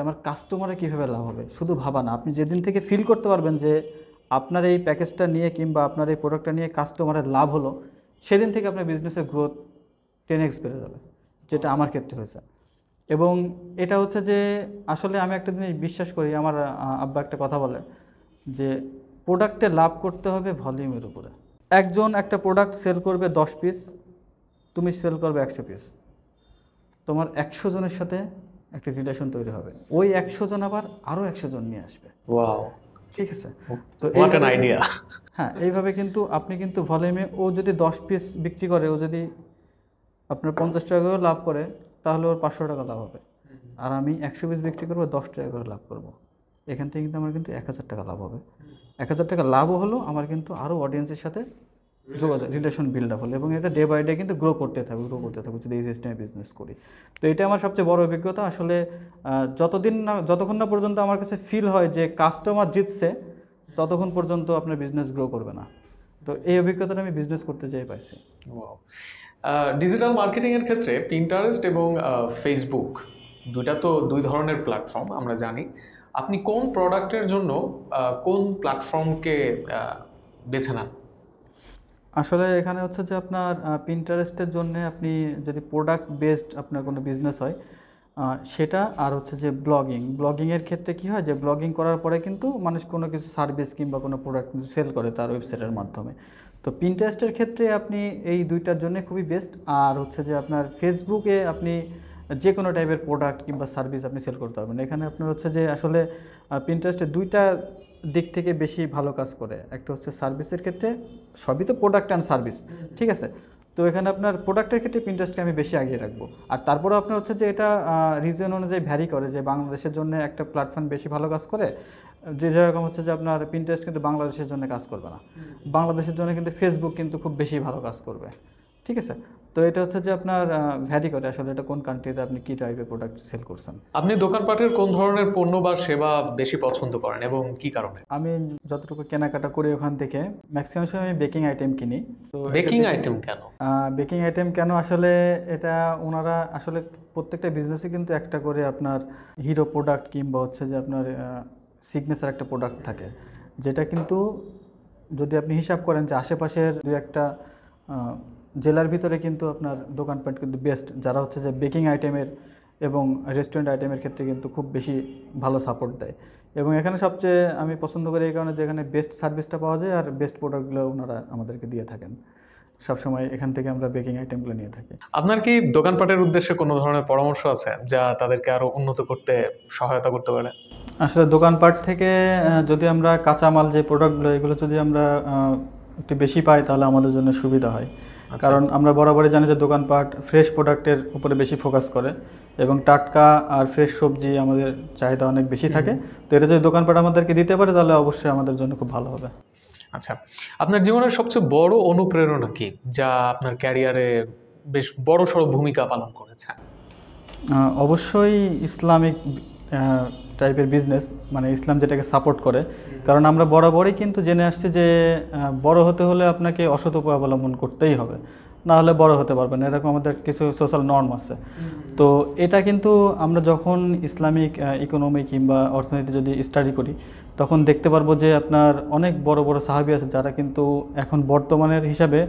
আমার কাস্টমারে কীভাবে লাভ হবে, শুধু ভাবা না, আপনি যেদিন থেকে ফিল করতে পারবেন যে আপনার এই প্যাকেজটা নিয়ে কিংবা আপনার এই প্রোডাক্টটা নিয়ে কাস্টমারের লাভ হলো, সেদিন থেকে আপনার বিজনেসের গ্রোথ 10x বেড়ে যাবে, যেটা আমার ক্ষেত্রে হয়েছে। এবং এটা হচ্ছে যে আসলে আমি একটা জিনিস বিশ্বাস করি, আমার আব্বা একটা কথা বলে যে প্রোডাক্টে লাভ করতে হবে ভলিউমের উপরে। একজন একটা প্রোডাক্ট সেল করবে 10 পিস, তুমি সেল করবে 100 পিস, তোমার 100 জনের সাথে একটা রিলেশন তৈরি হবে, ওই 100 জন আবার আরও 100 জন নিয়ে আসবে। ওয়াও, ঠিক আছে। তো হোয়াট অ্যান আইডিয়া। হ্যাঁ, এইভাবে কিন্তু আপনি কিন্তু ভলিউমে, ও যদি 10 পিস বিক্রি করে, ও যদি আপনার 50 টাকা করে লাভ করে, তাহলে ওর 500 টাকা লাভ হবে। আর আমি 100 পিস বিক্রি করবো, 10 টাকা করে লাভ করব। এখান থেকে কিন্তু আমার কিন্তু 1000 টাকা লাভ হবে। 1000 টাকা লাভও হলো, আমার কিন্তু আরও অডিয়েন্সের সাথে যোগাযোগ, রিলেশন বিল্ড আপ হলো, এবং এটা ডে বাই ডে কিন্তু গ্রো করতে থাকবে যদি এই সিস্টেমে বিজনেস করি। তো এটা আমার সবচেয়ে বড় অভিজ্ঞতা। আসলে যতক্ষণ না পর্যন্ত আমার কাছে ফিল হয় যে কাস্টমার জিতছে, ততক্ষণ পর্যন্ত আপনার বিজনেস গ্রো করবে না। তো এই অভিজ্ঞতাটা আমি বিজনেস করতে যেয়ে পাইছি। ডিজিটাল মার্কেটিং এর ক্ষেত্রে পিন্টারেস্ট এবং ফেসবুক দুইটা তো দুই ধরনের প্ল্যাটফর্ম আমরা জানি। আপনি কোন প্রোডাক্টের জন্য কোন প্ল্যাটফর্মকে বেছে নেন? আসলে এখানে হচ্ছে যে আপনার পিন্টারেস্টের জন্য আপনি যদি প্রোডাক্ট বেসড আপনার কোনো বিজনেস হয় সেটা, আর হচ্ছে যে ব্লগিংয়ের ক্ষেত্রে কি হয় যে ব্লগিং করার পরে কিন্তু মানুষ কোনো কিছু সার্ভিস কিংবা কোনো প্রোডাক্ট কিন্তু সেল করে তার ওয়েবসাইটের মাধ্যমে। তো পিন্টারেস্টের ক্ষেত্রে আপনি এই দুইটার জন্য খুবই বেস্ট। আর হচ্ছে যে আপনার ফেসবুকে আপনি যে কোনো টাইপের প্রোডাক্ট কিংবা সার্ভিস আপনি সেল করতে পারবেন। এখানে আপনার হচ্ছে যে আসলে পিন্টারেস্টে দুইটা দিক থেকে বেশি ভালো কাজ করে। একটা হচ্ছে সার্ভিসের ক্ষেত্রে, সবই তো প্রোডাক্ট অ্যান্ড সার্ভিস, ঠিক আছে। তো এখানে আপনার প্রোডাক্টের ক্ষেত্রে পিন্টারেস্টকে আমি বেশি আগিয়ে রাখবো। আর তারপরে আপনার হচ্ছে যে এটা রিজন অনুযায়ী ভ্যারি করে, যে বাংলাদেশের জন্য একটা প্ল্যাটফর্ম বেশি ভালো কাজ করে, যে যেরকম হচ্ছে যে আপনার পিন্টারেস্ট কিন্তু বাংলাদেশের জন্য কাজ করবে না, বাংলাদেশের জন্য কিন্তু ফেসবুক কিন্তু খুব বেশি ভালো কাজ করবে, ঠিক আছে। তো এটা হচ্ছে যে আপনার ভ্যারি করে আসলে এটা কোন কান্ট্রিতে আপনি কী টাইপের প্রোডাক্ট সেল করছেন। আপনি দোকানপাটের কোন ধরনের পণ্য বা সেবা বেশি পছন্দ করেন এবং কি কারণে? আমি যতটুকু কেনাকাটা করি ওখান থেকে ম্যাক্সিমাম সময় আমি বেকিং আইটেম কিনি। তো বেকিং আইটেম কেন? বেকিং আইটেম কেন, আসলে এটা ওনারা আসলে প্রত্যেকটা বিজনেসে কিন্তু একটা করে আপনার হিরো প্রোডাক্ট কিংবা হচ্ছে যে আপনার সিগনেচার একটা প্রোডাক্ট থাকে, যেটা কিন্তু যদি আপনি হিসাব করেন যে আশেপাশের দু একটা জেলার ভিতরে কিন্তু আপনার দোকানপাট কিন্তু বেস্ট, যারা হচ্ছে যে বেকিং আইটেমের এবং রেস্টুরেন্ট আইটেমের ক্ষেত্রে কিন্তু খুব বেশি ভালো সাপোর্ট দেয়। এবং এখানে সবচেয়ে আমি পছন্দ করি এই কারণে যে এখানে বেস্ট সার্ভিসটা পাওয়া যায় আর বেস্ট প্রোডাক্টগুলো ওনারা আমাদেরকে দিয়ে থাকেন। সবসময় এখান থেকে আমরা বেকিং আইটেমগুলো নিয়ে থাকি। আপনার কি দোকানপাটের উদ্দেশ্যে কোনো ধরনের পরামর্শ আছে যা তাদেরকে আরো উন্নত করতে সহায়তা করতে পারে? আসলে দোকানপাট থেকে যদি আমরা কাঁচামাল যে প্রোডাক্টগুলো এগুলো যদি আমরা একটু বেশি পাই তাহলে আমাদের জন্য সুবিধা হয়। কারণ আমরা বরাবরই জানি যে দোকানপাট ফ্রেশ প্রোডাক্টের উপরে বেশি ফোকাস করে এবং টাটকা আর ফ্রেশ সবজি আমাদের চাহিদা অনেক বেশি থাকে। তো এটা যদি দোকানপাট আমাদেরকে দিতে পারে তাহলে অবশ্যই আমাদের জন্য খুব ভালো হবে। আচ্ছা, আপনার জীবনের সবচেয়ে বড় অনুপ্রেরণা কি, যা আপনার ক্যারিয়ারে বেশ বড়সড় ভূমিকা পালন করেছে? অবশ্যই ইসলামিক টাইপের বিজনেস, মানে ইসলাম যেটাকে সাপোর্ট করে। কারণ আমরা বরাবরই কিন্তু জেনে আসছি যে বড় হতে হলে আপনাকে অসৎ উপায় অবলম্বন করতেই হবে, না হলে বড় হতে পারবেন, এরকম আমাদের কিছু সোশ্যাল নর্ম আছে। তো এটা কিন্তু আমরা যখন ইসলামিক ইকোনমি কিংবা অর্থনীতি যদি স্টাডি করি তখন দেখতে পারবো যে আপনার অনেক বড় বড় সাহাবী আছে যারা কিন্তু এখন বর্তমানের হিসাবে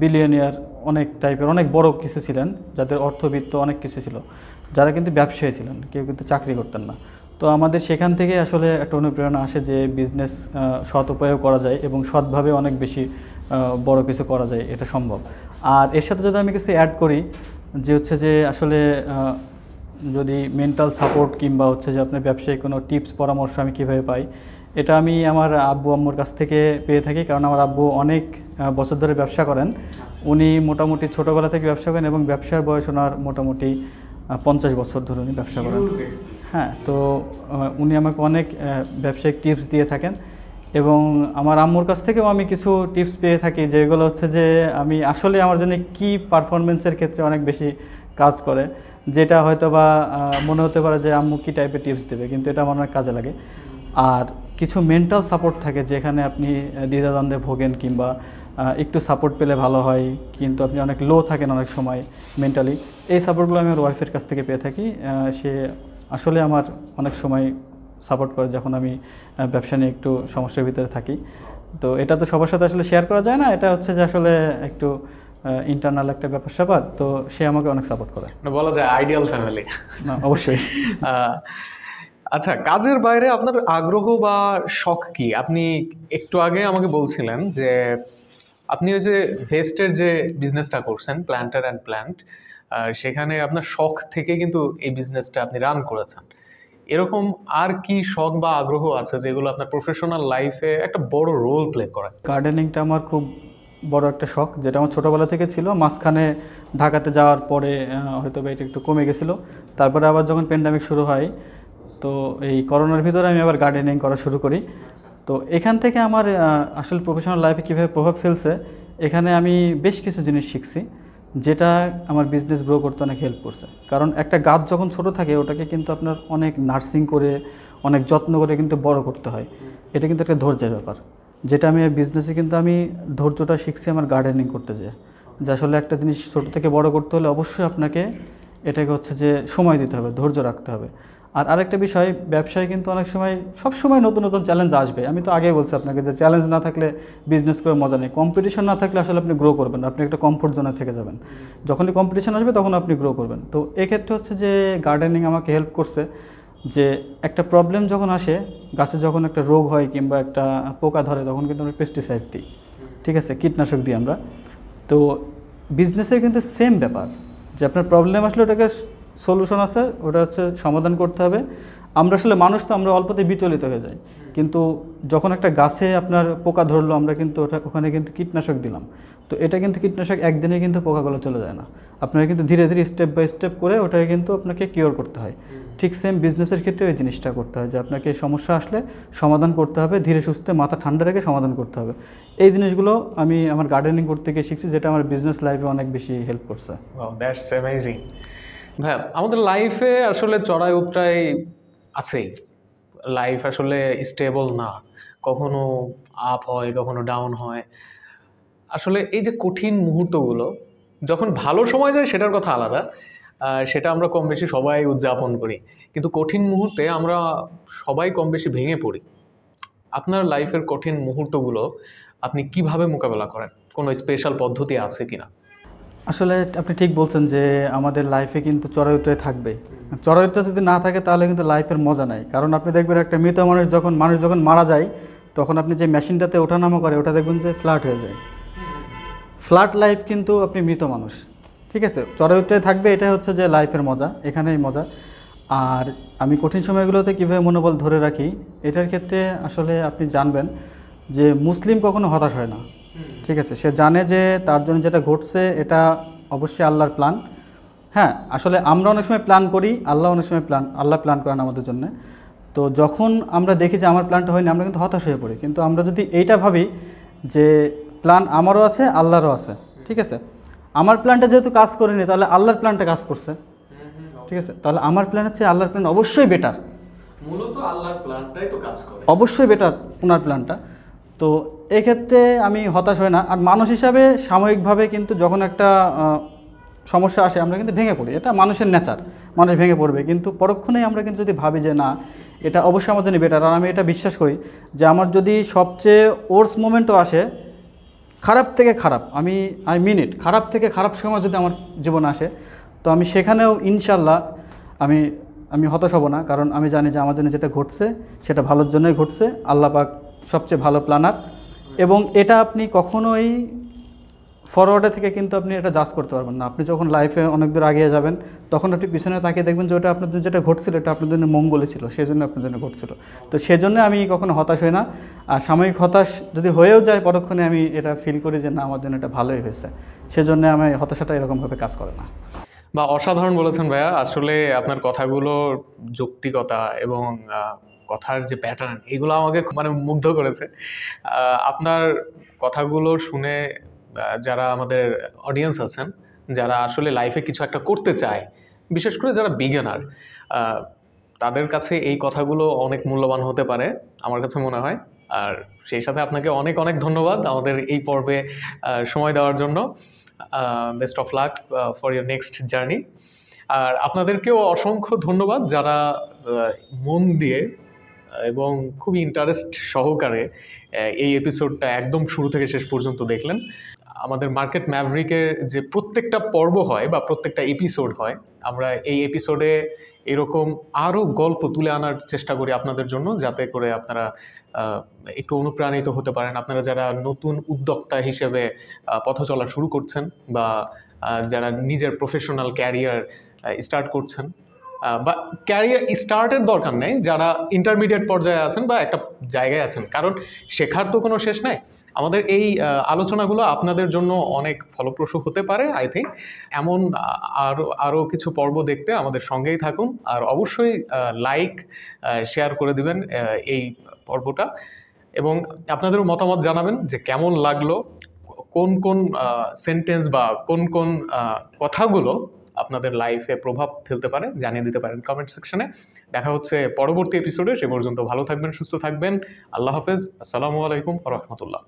বিলিয়নিয়ার অনেক টাইপের অনেক বড় কিছু ছিলেন, যাদের অর্থবিত্ত অনেক কিছু ছিল, যারা কিন্তু ব্যবসায়ী ছিলেন, কেউ কিন্তু চাকরি করতেন না। তো আমাদের সেখান থেকে আসলে একটা অনুপ্রেরণা আসে যে বিজনেস সৎ উপায়েও করা যায় এবং সৎভাবে অনেক বেশি বড় কিছু করা যায়, এটা সম্ভব। আর এর সাথে যদি আমি কিছু অ্যাড করি যে হচ্ছে যে আসলে যদি মেন্টাল সাপোর্ট কিংবা হচ্ছে যে আপনার ব্যবসায়িক কোনো টিপস পরামর্শ আমি কীভাবে পাই, এটা আমি আমার আব্বু আম্মুর কাছ থেকে পেয়ে থাকি। কারণ আমার আব্বু অনেক বছর ধরে ব্যবসা করেন, উনি মোটামুটি ছোটোবেলা থেকে ব্যবসা করেন এবং ব্যবসার বয়স ওনার মোটামুটি 50 বছর ধরে উনি ব্যবসা করেন। হ্যাঁ, তো উনি আমাকে অনেক ব্যবসায়িক টিপস দিয়ে থাকেন এবং আমার আম্মুর কাছ থেকেও আমি কিছু টিপস পেয়ে থাকি, যেগুলো হচ্ছে যে আমি আসলে আমার জন্য কি পারফরমেন্সের ক্ষেত্রে অনেক বেশি কাজ করে, যেটা হয়তো বা মনে হতে পারে যে আম্মু কী টাইপের টিপস দেবে, কিন্তু এটা আমার অনেক কাজে লাগে। আর কিছু মেন্টাল সাপোর্ট থাকে যেখানে আপনি দ্বিধাদ্বন্দ্বে ভোগেন কিংবা একটু সাপোর্ট পেলে ভালো হয়, কিন্তু আপনি অনেক লো থাকেন অনেক সময় মেন্টালি। এই সাপোর্টগুলো আমি আমার ওয়াইফের কাছ থেকে পেয়ে থাকি। সে আসলে আমার অনেক সময় সাপোর্ট করে যখন আমি ব্যবসা নিয়ে একটু সমস্যার ভিতরে থাকি। তো এটা তো সবার সাথে আসলে শেয়ার করা যায় না, এটা হচ্ছে যে আসলে একটু ইন্টারনাল একটা ব্যাপার স্যাপার। তো সে আমাকে অনেক সাপোর্ট করে, বলা যায় আইডিয়াল ফ্যামিলি। না অবশ্যই। আচ্ছা, কাজের বাইরে আপনার আগ্রহ বা শখ কি? আপনি একটু আগে আমাকে বলছিলেন যে আপনি ওই যে ভেস্টের যে বিজনেসটা করছেন, প্ল্যান্টার অ্যান্ড প্ল্যান্ট, সেখানে আপনার শখ থেকে কিন্তু এই বিজনেসটা আপনি রান করেছেন। এরকম আর কি শখ বা আগ্রহ আছে যেগুলো আপনার প্রফেশনাল লাইফে একটা বড় রোল প্লে করে? গার্ডেনিংটা আমার খুব বড় একটা শখ, যেটা আমার ছোটোবেলা থেকে ছিল। মাঝখানে ঢাকাতে যাওয়ার পরে হয়তো বা এটা একটু কমে গেছিলো। তারপরে আবার যখন প্যান্ডামিক শুরু হয়, তো এই করোনার ভিতরে আমি আবার গার্ডেনিং করা শুরু করি। তো এখান থেকে আমার আসলে প্রফেশনাল লাইফে কীভাবে প্রভাব ফেলছে, এখানে আমি বেশ কিছু জিনিস শিখছি, যেটা আমার বিজনেস গ্রো করতে অনেক হেল্প করছে। কারণ একটা গাছ যখন ছোট থাকে ওটাকে কিন্তু আপনার অনেক নার্সিং করে, অনেক যত্ন করে কিন্তু বড় করতে হয়। এটা কিন্তু একটা ধৈর্যের ব্যাপার, যেটা আমি বিজনেসে কিন্তু আমি ধৈর্যটা শিখছি আমার গার্ডেনিং করতে যেয়ে। যে আসলে একটা জিনিস ছোটো থেকে বড় করতে হলে অবশ্যই আপনাকে এটাকে হচ্ছে যে সময় দিতে হবে, ধৈর্য রাখতে হবে। আর আরেকটা বিষয়, ব্যবসায় কিন্তু অনেক সময় সব সময় নতুন নতুন চ্যালেঞ্জ আসবে। আমি তো আগেই বলছি আপনাকে যে চ্যালেঞ্জ না থাকলে বিজনেস করে মজা নেই। কম্পিটিশন না থাকলে আসলে আপনি গ্রো করবেন, আপনি একটা কমফোর্ট জোনে থেকে যাবেন। যখনই কম্পিটিশন আসবে তখন আপনি গ্রো করবেন। তো এক্ষেত্রে হচ্ছে যে গার্ডেনিং আমাকে হেল্প করছে, যে একটা প্রবলেম যখন আসে, গাছে যখন একটা রোগ হয় কিংবা একটা পোকা ধরে, তখন কিন্তু আমরা পেস্টিসাইড দিই, ঠিক আছে, কীটনাশক দিই আমরা। তো বিজনেসের কিন্তু সেম ব্যাপার, যে আপনার প্রবলেম আসলে ওটাকে সলিউশন আছে, ওটা হচ্ছে সমাধান করতে হবে। আমরা আসলে মানুষ তো আমরা অল্পতে বিচলিত হয়ে যাই, কিন্তু যখন একটা গাছে আপনার পোকা ধরলো, আমরা কিন্তু ওখানে কিন্তু কীটনাশক দিলাম। তো এটা কিন্তু কীটনাশক একদিনে কিন্তু পোকাগুলো চলে যায় না, আপনাকে কিন্তু ধীরে ধীরে স্টেপ বাই স্টেপ করে ওটাকে কিন্তু আপনাকে কিওর করতে হয়। ঠিক সেম বিজনেসের ক্ষেত্রে এই জিনিসটা করতে হয়, যে আপনাকে সমস্যা আসলে সমাধান করতে হবে, ধীরে সুস্থে মাথা ঠান্ডা রেখে সমাধান করতে হবে। এই জিনিসগুলো আমি আমার গার্ডেনিং করতে গিয়ে শিখছি, যেটা আমার বিজনেস লাইফে অনেক বেশি হেল্প করছে। That's amazing. ভাই, আমাদের লাইফে আসলে চড়াই উতরাই আছেই। লাইফ আসলে স্টেবল না, কখনো আপ হয়, কখনো ডাউন হয়। আসলে এই যে কঠিন মুহূর্তগুলো, যখন ভালো সময় যায় সেটার কথা আলাদা, সেটা আমরা কম বেশি সবাই উদযাপন করি, কিন্তু কঠিন মুহূর্তে আমরা সবাই কম বেশি ভেঙে পড়ি। আপনার লাইফের কঠিন মুহূর্তগুলো আপনি কিভাবে মোকাবেলা করেন? কোনো স্পেশাল পদ্ধতি আছে কিনা? আসলে আপনি ঠিক বলছেন যে আমাদের লাইফে কিন্তু চড়াই উতরাই থাকবে। চড়াই উতরাই যদি না থাকে তাহলে কিন্তু লাইফের মজা নাই। কারণ আপনি দেখবেন একটা মৃত মানুষ যখন মারা যায়, তখন আপনি যে মেশিনটাতে ওঠানামা করে ওটা দেখবেন যে ফ্ল্যাট হয়ে যায়। ফ্ল্যাট লাইফ কিন্তু আপনি মৃত মানুষ, ঠিক আছে। চড়াই উতরাই থাকবে, এটাই হচ্ছে যে লাইফের মজা, এখানেই মজা। আর আমি কঠিন সময়গুলোতে কীভাবে মনোবল ধরে রাখি, এটার ক্ষেত্রে আসলে আপনি জানবেন যে মুসলিম কখনো হতাশ হয় না, ঠিক আছে। সে জানে যে তার জন্য যেটা ঘটছে এটা অবশ্যই আল্লাহর প্ল্যান। হ্যাঁ, আসলে আমরা অনেক সময় প্ল্যান করি, আল্লাহ অনেক সময় আল্লাহ প্ল্যান করেন আমাদের জন্য। তো যখন আমরা দেখি যে আমার প্ল্যানটা হয়নি, আমরা কিন্তু হতাশ হয়ে পড়ি। কিন্তু আমরা যদি এইটা ভাবি যে প্ল্যান আমারও আছে, আল্লাহরও আছে, ঠিক আছে। আমার প্ল্যানটা যেহেতু কাজ করেনি, তাহলে আল্লাহর প্ল্যানটা কাজ করছে, ঠিক আছে। তাহলে আমার প্ল্যান হচ্ছে আল্লাহর প্ল্যান অবশ্যই বেটার, মূলত আল্লাহর প্ল্যানটাই তো কাজ করে, অবশ্যই বেটার ওনার প্ল্যানটা। তো এক্ষেত্রে আমি হতাশ হই না। আর মানুষ হিসাবে সাময়িকভাবে কিন্তু যখন একটা সমস্যা আসে, আমরা কিন্তু ভেঙে পড়ি, এটা মানুষের নেচার, মানুষ ভেঙে পড়বে। কিন্তু পরক্ষণেই আমরা কিন্তু যদি ভাবি যে না, এটা অবশ্যই আমার জন্য বেটার। আর আমি এটা বিশ্বাস করি যে আমার যদি সবচেয়ে ওর্স মোমেন্টও আসে, খারাপ থেকে খারাপ, আই মিন ইট, খারাপ থেকে খারাপ সময় যদি আমার জীবনে আসে, তো আমি সেখানেও ইনশাল্লাহ আমি হতাশ হব না। কারণ আমি জানি যে আমার জন্য যেটা ঘটছে সেটা ভালোর জন্যই ঘটছে। আল্লাহ পাক সবচেয়ে ভালো প্ল্যানার, এবং এটা আপনি কখনোই ফরওয়ার্ডে থেকে কিন্তু আপনি এটা জাজ করতে পারবেন না। আপনি যখন লাইফে অনেক দূর এগিয়ে যাবেন, তখন আপনি পিছনে তাকিয়ে দেখবেন যে ওটা আপনাদের যেটা ঘটছিল এটা আপনার জন্য মঙ্গলে ছিল, সেই জন্য আপনার জন্য ঘটছিল। তো সেজন্য আমি কখনো হতাশ হই না। আর সাময়িক হতাশ যদি হয়েও যায়, পরক্ষণে আমি এটা ফিল করি যে না, আমার জন্য এটা ভালোই হয়েছে। সেজন্য আমি হতাশাটা এরকমভাবে কাজ করে না। বা অসাধারণ বলেছেন ভাইয়া। আসলে আপনার কথাগুলোর যৌক্তিকতা এবং কথার যে প্যাটার্ন, এগুলো আমাকে মানে মুগ্ধ করেছে। আপনার কথাগুলো শুনে যারা আমাদের অডিয়েন্স আছেন, যারা আসলে লাইফে কিছু একটা করতে চায়, বিশেষ করে যারা বিগিনার, তাদের কাছে এই কথাগুলো অনেক মূল্যবান হতে পারে আমার কাছে মনে হয়। আর সেই সাথে আপনাকে অনেক অনেক ধন্যবাদ আমাদের এই পর্বে সময় দেওয়ার জন্য। Best of luck for your next journey. আর আপনাদেরকেও অসংখ্য ধন্যবাদ যারা মন দিয়ে এবং খুব ইন্টারেস্ট সহকারে এই এপিসোডটা একদম শুরু থেকে শেষ পর্যন্ত দেখলেন। আমাদের মার্কেট ম্যাভরিকের যে প্রত্যেকটা পর্ব হয় বা প্রত্যেকটা এপিসোড হয়, আমরা এই এপিসোডে এরকম আরও গল্প তুলে আনার চেষ্টা করি আপনাদের জন্য, যাতে করে আপনারা একটু অনুপ্রাণিত হতে পারেন। আপনারা যারা নতুন উদ্যোক্তা হিসেবে পথ চলা শুরু করছেন, বা যারা নিজের প্রফেশনাল ক্যারিয়ার স্টার্ট করছেন, বা ক্যারিয়ার স্টার্টের দরকার নেই, যারা ইন্টারমিডিয়েট পর্যায়ে আছেন বা একটা জায়গায় আছেন, কারণ শেখার তো কোনো শেষ নাই। আমাদের এই আলোচনাগুলো আপনাদের জন্য অনেক ফলপ্রসূ হতে পারে আই থিঙ্ক। এমন আরও কিছু পর্ব দেখতে আমাদের সঙ্গেই থাকুন, আর অবশ্যই লাইক শেয়ার করে দিবেন এই পর্বটা, এবং আপনাদেরও মতামত জানাবেন যে কেমন লাগলো, কোন কোন সেন্টেন্স বা কোন কোন কথাগুলো আপনাদের লাইফে প্রভাব ফেলতে পারে, জানিয়ে দিতে পারেন কমেন্ট সেকশনে। দেখা হচ্ছে পরবর্তী এপিসোডে। সে পর্যন্ত ভালো থাকবেন, সুস্থ থাকবেন। আল্লাহ হাফেজ। আসসালামু আলাইকুম ওয়া রাহমাতুল্লাহ।